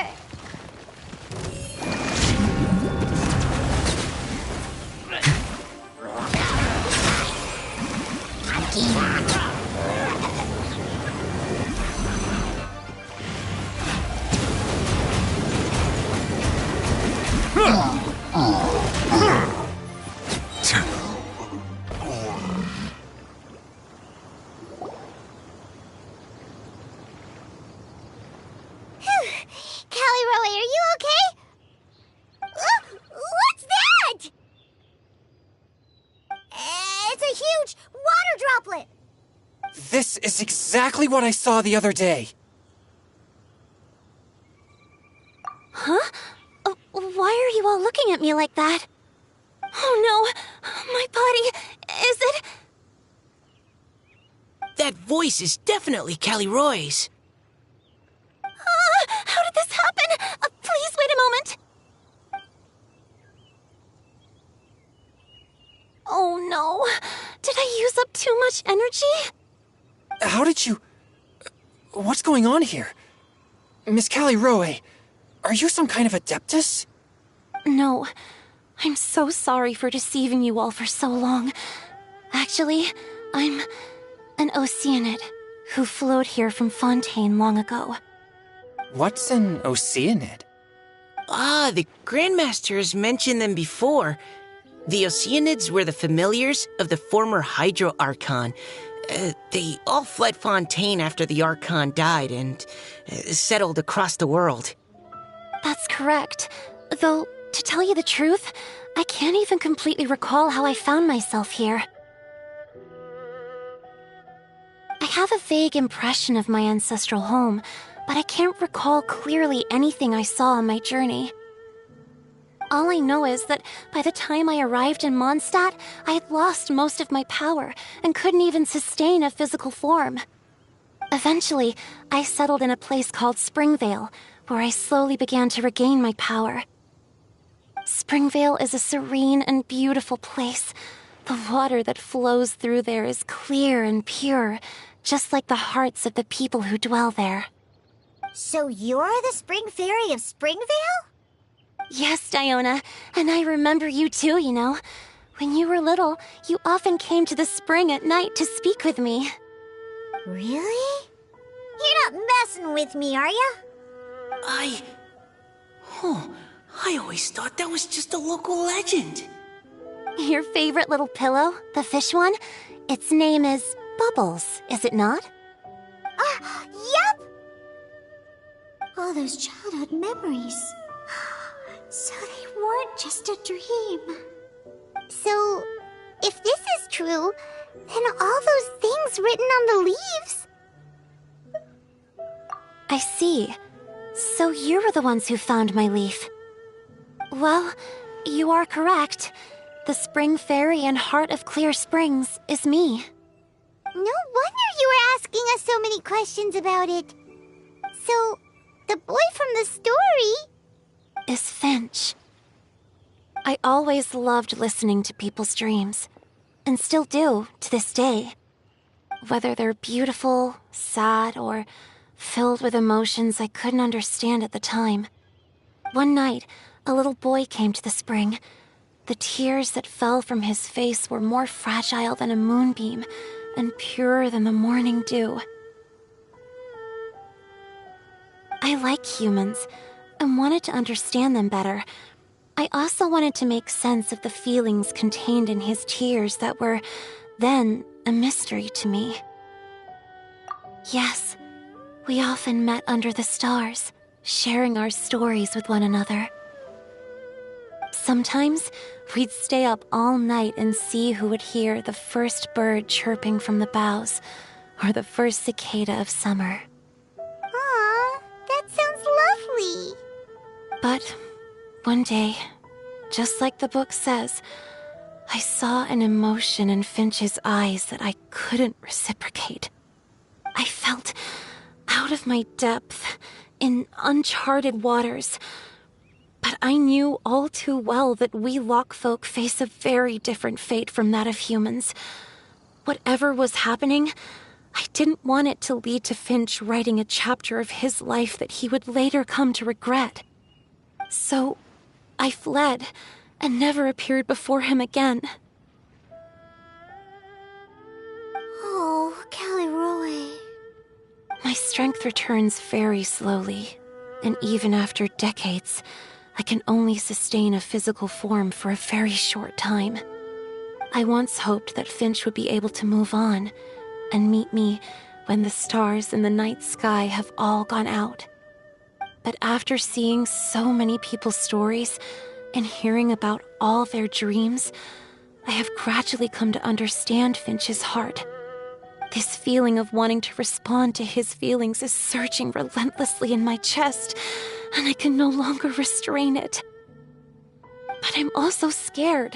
Callirhoe, are you okay? What's that? It's a huge water droplet. This is exactly what I saw the other day. Huh? Why are you all looking at me like that? Oh no! My body... is it... That voice is definitely callirhoe's. How did this happen? Please wait a moment. Oh no. Did I use up too much energy? How did you... What's going on here? Miss Callirhoe, are you some kind of adeptus? No. I'm so sorry for deceiving you all for so long. Actually, I'm an Oceanid who flowed here from Fontaine long ago. What's an Oceanid? Ah, the Grandmasters mentioned them before. The Oceanids were the familiars of the former Hydro Archon. They all fled Fontaine after the Archon died and settled across the world. That's correct. Though, to tell you the truth, I can't even completely recall how I found myself here. I have a vague impression of my ancestral home, but I can't recall clearly anything I saw on my journey. All I know is that by the time I arrived in Mondstadt, I had lost most of my power and couldn't even sustain a physical form. Eventually, I settled in a place called Springvale, where I slowly began to regain my power. Springvale is a serene and beautiful place, The water that flows through there is clear and pure, just like the hearts of the people who dwell there. So you're the spring fairy of Springvale? Yes, Diona, and I remember you too, you know. When you were little, you often came to the spring at night to speak with me. Really? You're not messing with me, are ya? I always thought that was just a local legend. Your favorite little pillow, the fish one? Its name is Bubbles, is it not? Yep! All those childhood memories. So they weren't just a dream. So, if this is true, then all those things written on the leaves... I see. So you were the ones who found my leaf. Well, you are correct. The Spring Fairy and Heart of Clear Springs is me. No wonder you were asking us so many questions about it. So, the boy from the story... is Finch. I always loved listening to people's dreams, and still do to this day. Whether they're beautiful, sad, or filled with emotions I couldn't understand at the time. One night, a little boy came to the spring. The tears that fell from his face were more fragile than a moonbeam, and purer than the morning dew. I like humans, and wanted to understand them better. I also wanted to make sense of the feelings contained in his tears that were, then, a mystery to me. Yes, we often met under the stars, sharing our stories with one another. Sometimes, we'd stay up all night and see who would hear the first bird chirping from the boughs, or the first cicada of summer. Aw, that sounds lovely. But one day, just like the book says, I saw an emotion in Finch's eyes that I couldn't reciprocate. I felt out of my depth, in uncharted waters. But I knew all too well that we Lockfolk face a very different fate from that of humans. Whatever was happening, I didn't want it to lead to Finch writing a chapter of his life that he would later come to regret. So, I fled, and never appeared before him again. Oh, callirhoe. My strength returns very slowly, and even after decades, I can only sustain a physical form for a very short time. I once hoped that Finch would be able to move on, and meet me when the stars in the night sky have all gone out. But after seeing so many people's stories, and hearing about all their dreams, I have gradually come to understand Finch's heart. This feeling of wanting to respond to his feelings is surging relentlessly in my chest, and I can no longer restrain it. But I'm also scared.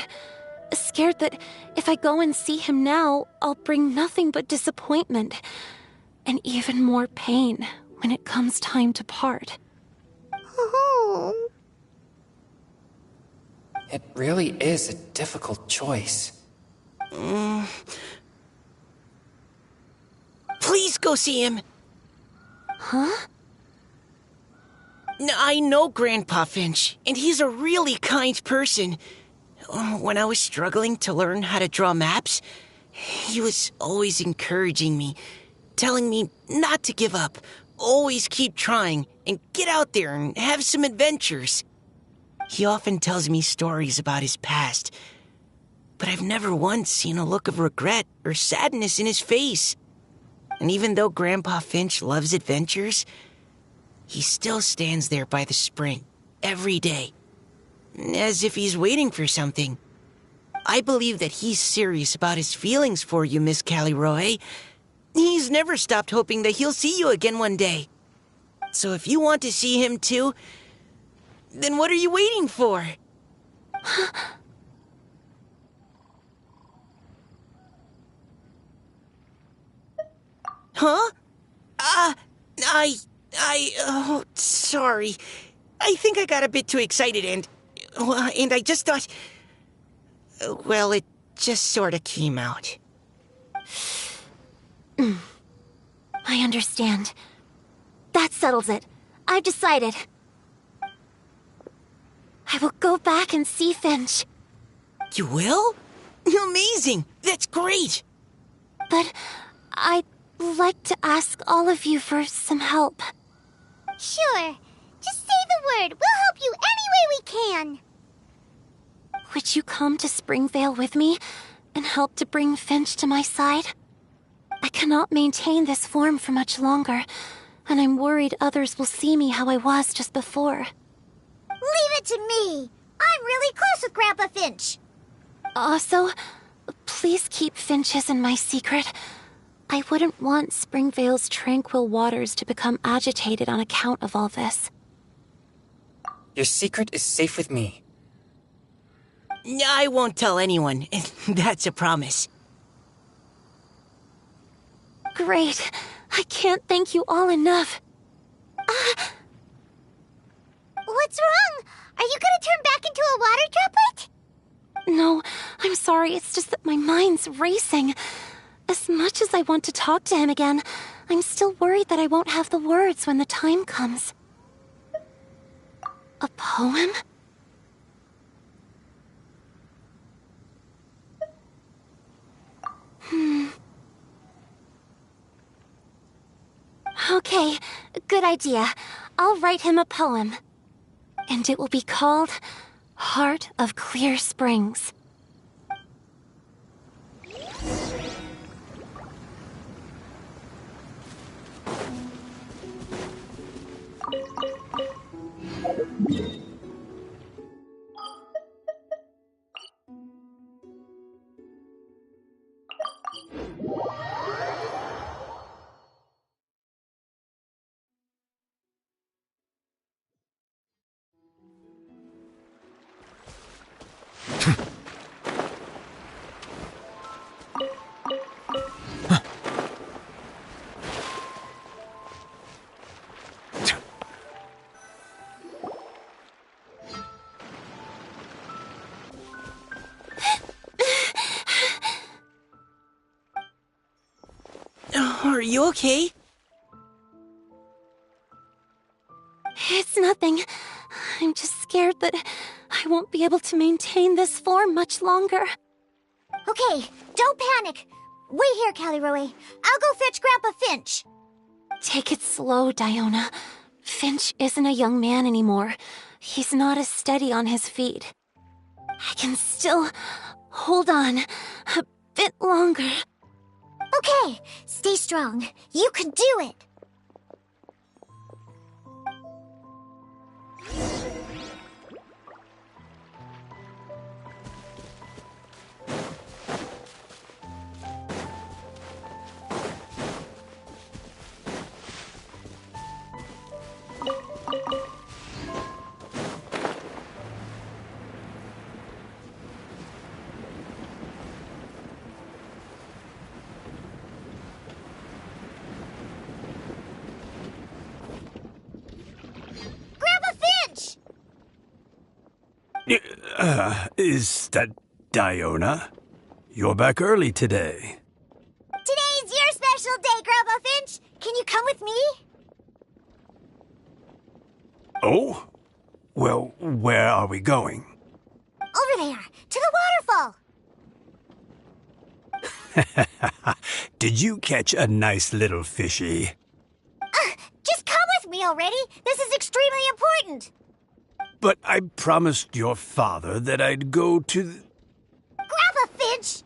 Scared that if I go and see him now, I'll bring nothing but disappointment, and even more pain when it comes time to part. Oh. It really is a difficult choice. Please go see him. Huh? I know Grandpa Finch, and he's a really kind person. When I was struggling to learn how to draw maps, he was always encouraging me, telling me not to give up, always keep trying, and get out there and have some adventures. He often tells me stories about his past, but I've never once seen a look of regret or sadness in his face. And even though Grandpa Finch loves adventures, he still stands there by the spring every day, as if he's waiting for something. I believe that he's serious about his feelings for you, Miss Callirhoe. He's never stopped hoping that he'll see you again one day. So if you want to see him too, then what are you waiting for? Huh? Oh, sorry. I think I got a bit too excited and I just thought... Well, it just sorta came out. I understand. That settles it. I've decided. I will go back and see Finch. You will? Amazing! That's great! But I'd like to ask all of you for some help. Sure. Just say the word. We'll help you any way we can. Would you come to Springvale with me and help to bring Finch to my side? I cannot maintain this form for much longer, and I'm worried others will see me how I was just before. Leave it to me. I'm really close with Grandpa Finch. Also, please keep Finch's in my secret. I wouldn't want Springvale's tranquil waters to become agitated on account of all this. Your secret is safe with me. I won't tell anyone. That's a promise. Great. I can't thank you all enough. What's wrong? Are you gonna turn back into a water droplet? No, I'm sorry. It's just that my mind's racing. As much as I want to talk to him again, I'm still worried that I won't have the words when the time comes. A poem? Okay, good idea. I'll write him a poem. And it will be called Heart of Clear Springs. Are you okay? It's nothing. I'm just scared that I won't be able to maintain this form much longer. Okay, don't panic. Wait here, callirhoe. I'll go fetch Grandpa Finch. Take it slow, Diona. Finch isn't a young man anymore. He's not as steady on his feet. I can still hold on a bit longer. Okay, stay strong. You can do it. Is that Diona? You're back early today. Today's your special day, Grandpa Finch. Can you come with me? Oh? Well, where are we going? Over there, to the waterfall. Did you catch a nice little fishy? Just come with me already. This is extremely important. But I promised your father that I'd go to Grandpa Finch!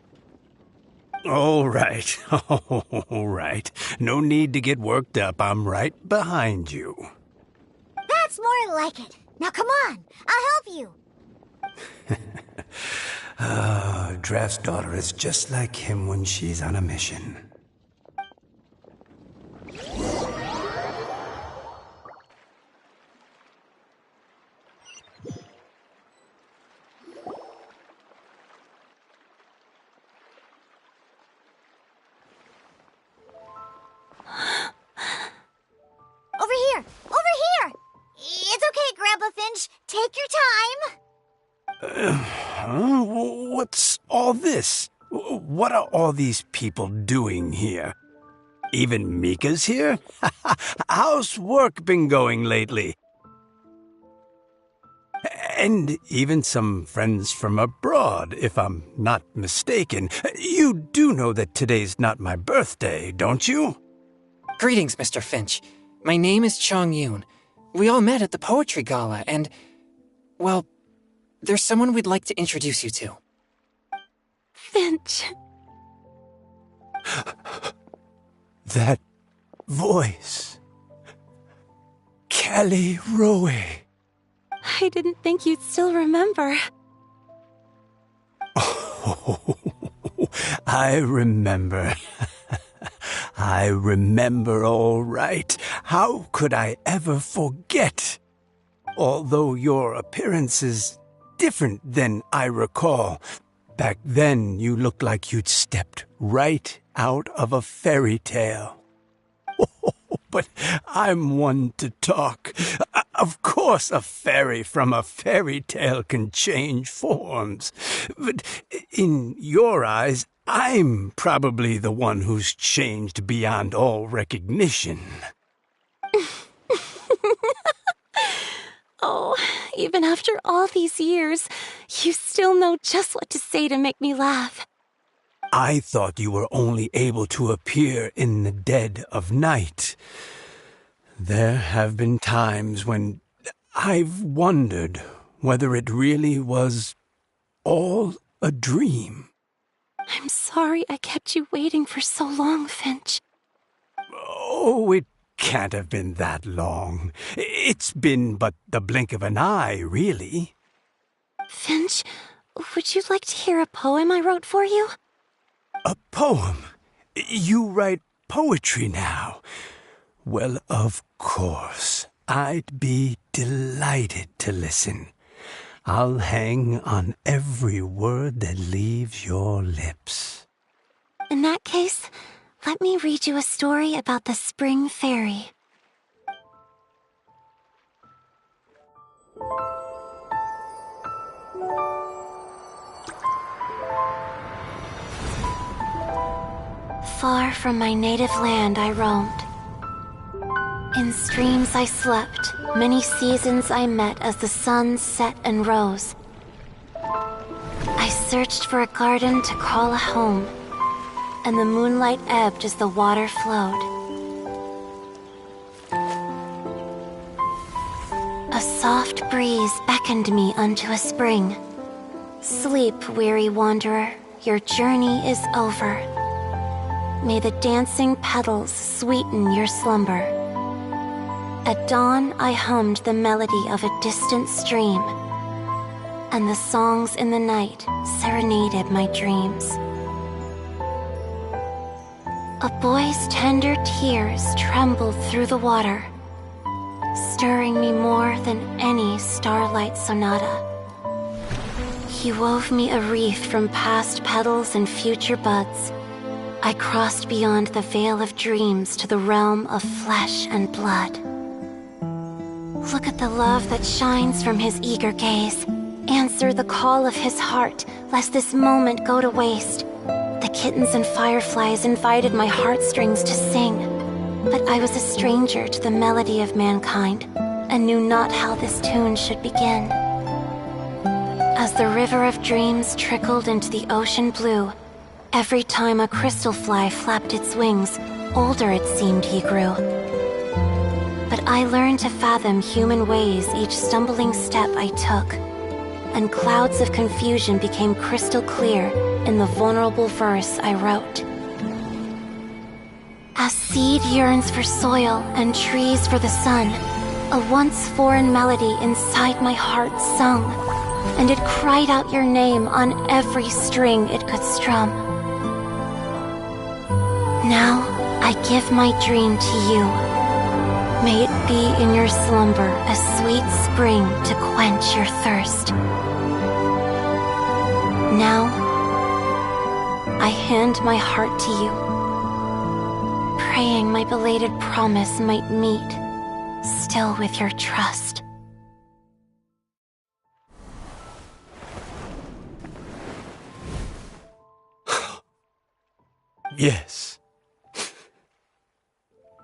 All right. All right. No need to get worked up. I'm right behind you. That's more like it. Now come on. I'll help you. Draft's daughter is just like him when she's on a mission. Over here! Over here! It's okay, Grandpa Finch. Take your time. What's all this? What are all these people doing here? Even Mika's here? How's work been going lately? And even some friends from abroad, if I'm not mistaken. You do know that today's not my birthday, don't you? Greetings, Mr. Finch. My name is Chong Yoon. We all met at the poetry gala, and, well, there's someone we'd like to introduce you to. Finch. That voice. Callirhoe. I didn't think you'd still remember. Oh, I remember. I remember all right. How could I ever forget? Although your appearance is different than I recall. Back then, you looked like you'd stepped right out of a fairy tale. But I'm one to talk. Of course, a fairy from a fairy tale can change forms. But in your eyes, I'm probably the one who's changed beyond all recognition. Oh, even after all these years, you still know just what to say to make me laugh. I thought you were only able to appear in the dead of night. There have been times when I've wondered whether it really was all a dream. I'm sorry I kept you waiting for so long, Finch. Oh, it can't have been that long. It's been but the blink of an eye, really. Finch, would you like to hear a poem I wrote for you? A poem? You write poetry now? Well, of course. I'd be delighted to listen. I'll hang on every word that leaves your lips. In that case, let me read you a story about the spring fairy. Far from my native land I roamed. In streams I slept, many seasons I met as the sun set and rose. I searched for a garden to call a home, and the moonlight ebbed as the water flowed. A soft breeze beckoned me unto a spring. Sleep, weary wanderer, your journey is over. May the dancing petals sweeten your slumber. At dawn, I hummed the melody of a distant stream, and the songs in the night serenaded my dreams. A boy's tender tears trembled through the water, stirring me more than any starlight sonata. He wove me a wreath from past petals and future buds. I crossed beyond the veil of dreams to the realm of flesh and blood. Look at the love that shines from his eager gaze. Answer the call of his heart, lest this moment go to waste. The kittens and fireflies invited my heartstrings to sing, but I was a stranger to the melody of mankind, and knew not how this tune should begin. As the river of dreams trickled into the ocean blue, every time a crystal fly flapped its wings, older it seemed he grew. But I learned to fathom human ways each stumbling step I took, and clouds of confusion became crystal clear in the vulnerable verse I wrote. As seed yearns for soil and trees for the sun, a once foreign melody inside my heart sung, and it cried out your name on every string it could strum. Now I give my dream to you. May it be in your slumber a sweet spring to quench your thirst. Now I hand my heart to you, praying my belated promise might meet, still with your trust. Yes.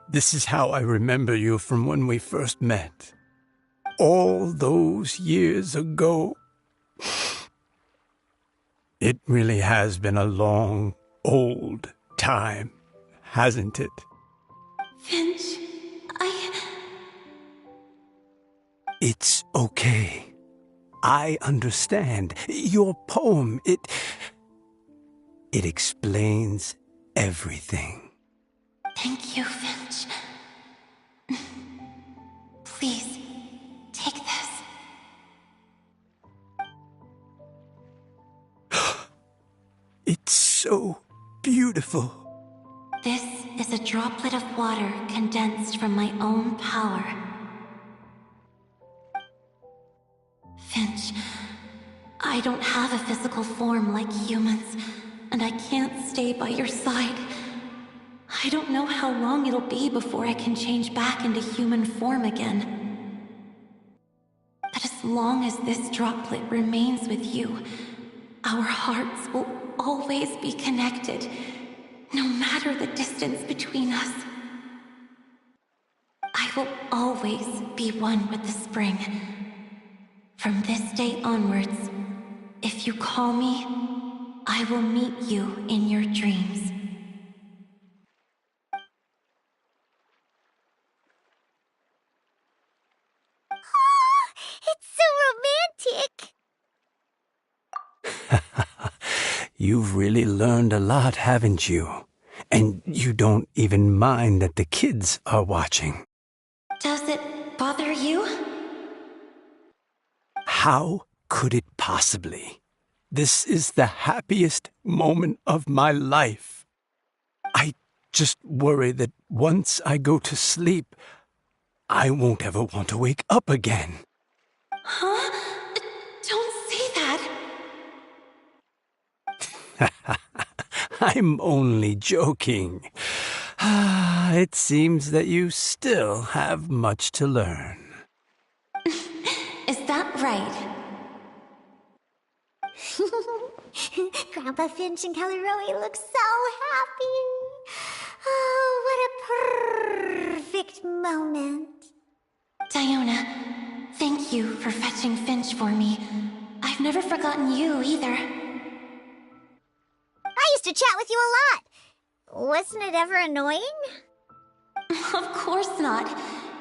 This is how I remember you from when we first met. All those years ago. It really has been a long, old time, hasn't it? Finch, It's okay. I understand. Your poem, it explains everything. Thank you, Finch. Please, take this. It's so beautiful. This is a droplet of water condensed from my own power. Finch, I don't have a physical form like humans, and I can't stay by your side. I don't know how long it'll be before I can change back into human form again. But as long as this droplet remains with you, our hearts will always be connected, no matter the distance between us. I will always be one with the spring. From this day onwards, if you call me, I will meet you in your dreams. It's so romantic! You've really learned a lot, haven't you? And you don't even mind that the kids are watching. Does it bother you? How could it possibly? This is the happiest moment of my life. I just worry that once I go to sleep, I won't ever want to wake up again. Huh? Don't say that! I'm only joking. It seems that you still have much to learn. Is that right? Grandpa Finch and callirhoe look so happy. Oh, what a perfect moment. Diona, thank you for fetching Finch for me. I've never forgotten you either. I used to chat with you a lot. Wasn't it ever annoying? Of course not.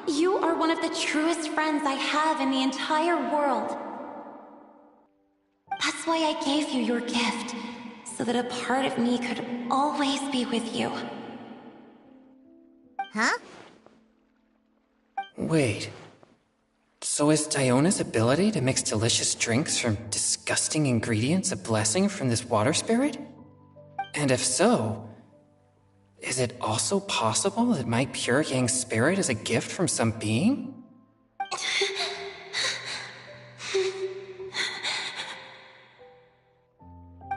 You are one of the truest friends I have in the entire world. That's why I gave you your gift, so that a part of me could always be with you. Huh? Wait. So is Diona's ability to mix delicious drinks from disgusting ingredients a blessing from this water spirit? And if so, is it also possible that my pure yang spirit is a gift from some being?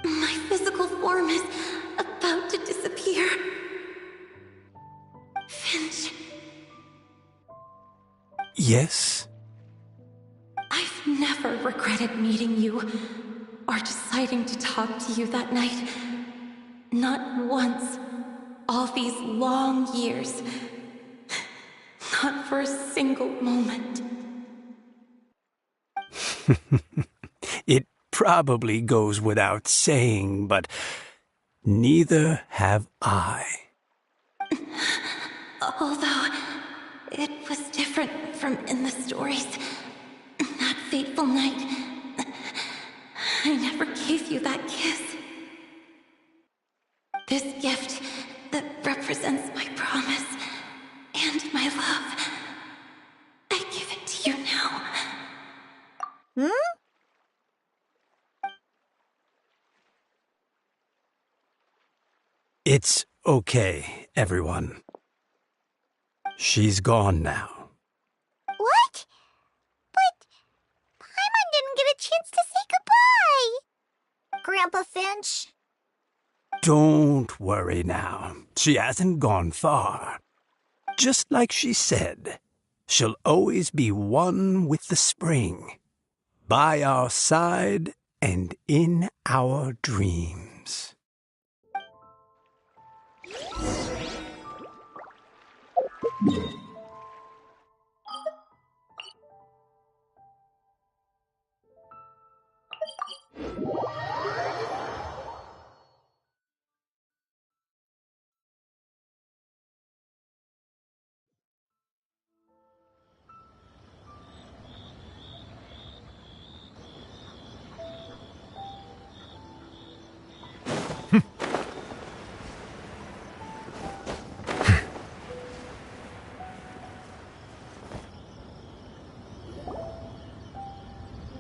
My physical form is about to disappear. Finch. Yes? I've never regretted meeting you, or deciding to talk to you that night. Not once. All these long years. Not for a single moment. It probably goes without saying, but neither have I. Although, it was different from in the stories. That fateful night, I never gave you that kiss. This gift that represents my promise and my love, I give it to you now. Hmm? It's okay, everyone. She's gone now. What? But Paimon didn't get a chance to say goodbye. Grandpa Finch? Don't worry now. She hasn't gone far. Just like she said, she'll always be one with the spring, by our side and in our dreams.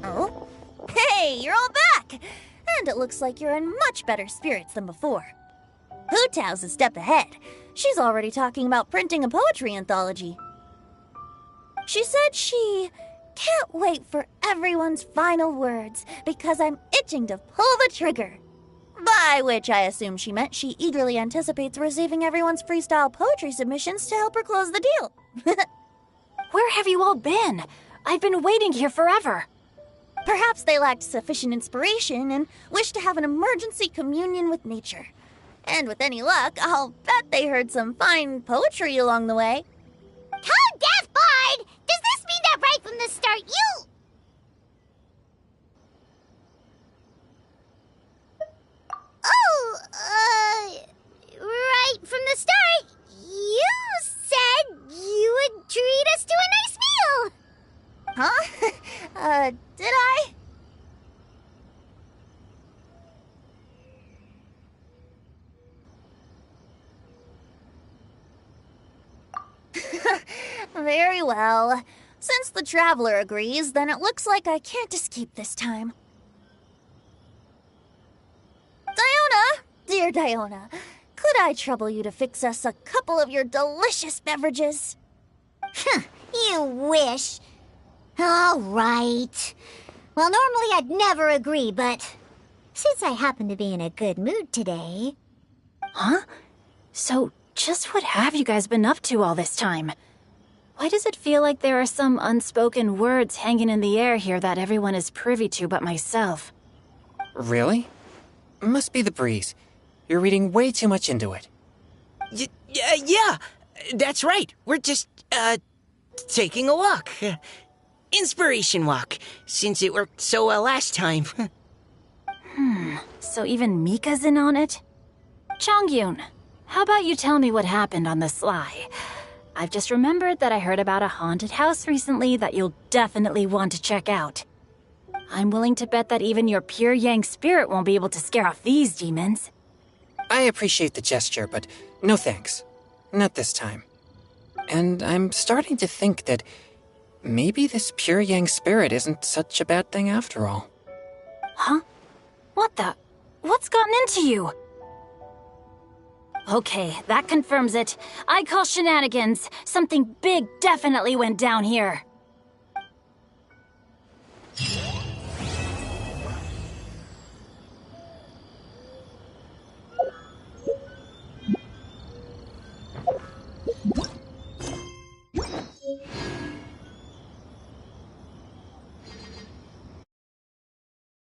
Oh? Hey, you're all back! And it looks like you're in much better spirits than before. Hu-Tao's a step ahead. She's already talking about printing a poetry anthology. She said she can't wait for everyone's final words because I'm itching to pull the trigger. By which I assume she meant she eagerly anticipates receiving everyone's freestyle poetry submissions to help her close the deal. Where have you all been? I've been waiting here forever. Perhaps they lacked sufficient inspiration and wished to have an emergency communion with nature. And with any luck, I'll bet they heard some fine poetry along the way. Tone deaf, Bard! Does this mean that right from the start you... Oh, right from the start, you said you would treat us to a nice meal! Huh? Did I? Very well. Since the Traveler agrees, then it looks like I can't escape this time. Diona! Dear Diona, could I trouble you to fix us a couple of your delicious beverages? You wish. All right. Well, normally I'd never agree, but since I happen to be in a good mood today... Huh? So, just what have you guys been up to all this time? Why does it feel like there are some unspoken words hanging in the air here that everyone is privy to but myself? Really? Must be the breeze. You're reading way too much into it. Yeah, that's right. We're just, taking a walk. Inspiration walk, since it worked so well last time. So even Mika's in on it? Chongyun, how about you tell me what happened on the sly? I've just remembered that I heard about a haunted house recently that you'll definitely want to check out. I'm willing to bet that even your pure yang spirit won't be able to scare off these demons. I appreciate the gesture, but no thanks. Not this time. And I'm starting to think that maybe this pure yang spirit isn't such a bad thing after all. Huh? What the? What's gotten into you? Okay, that confirms it. I call shenanigans. Something big definitely went down here.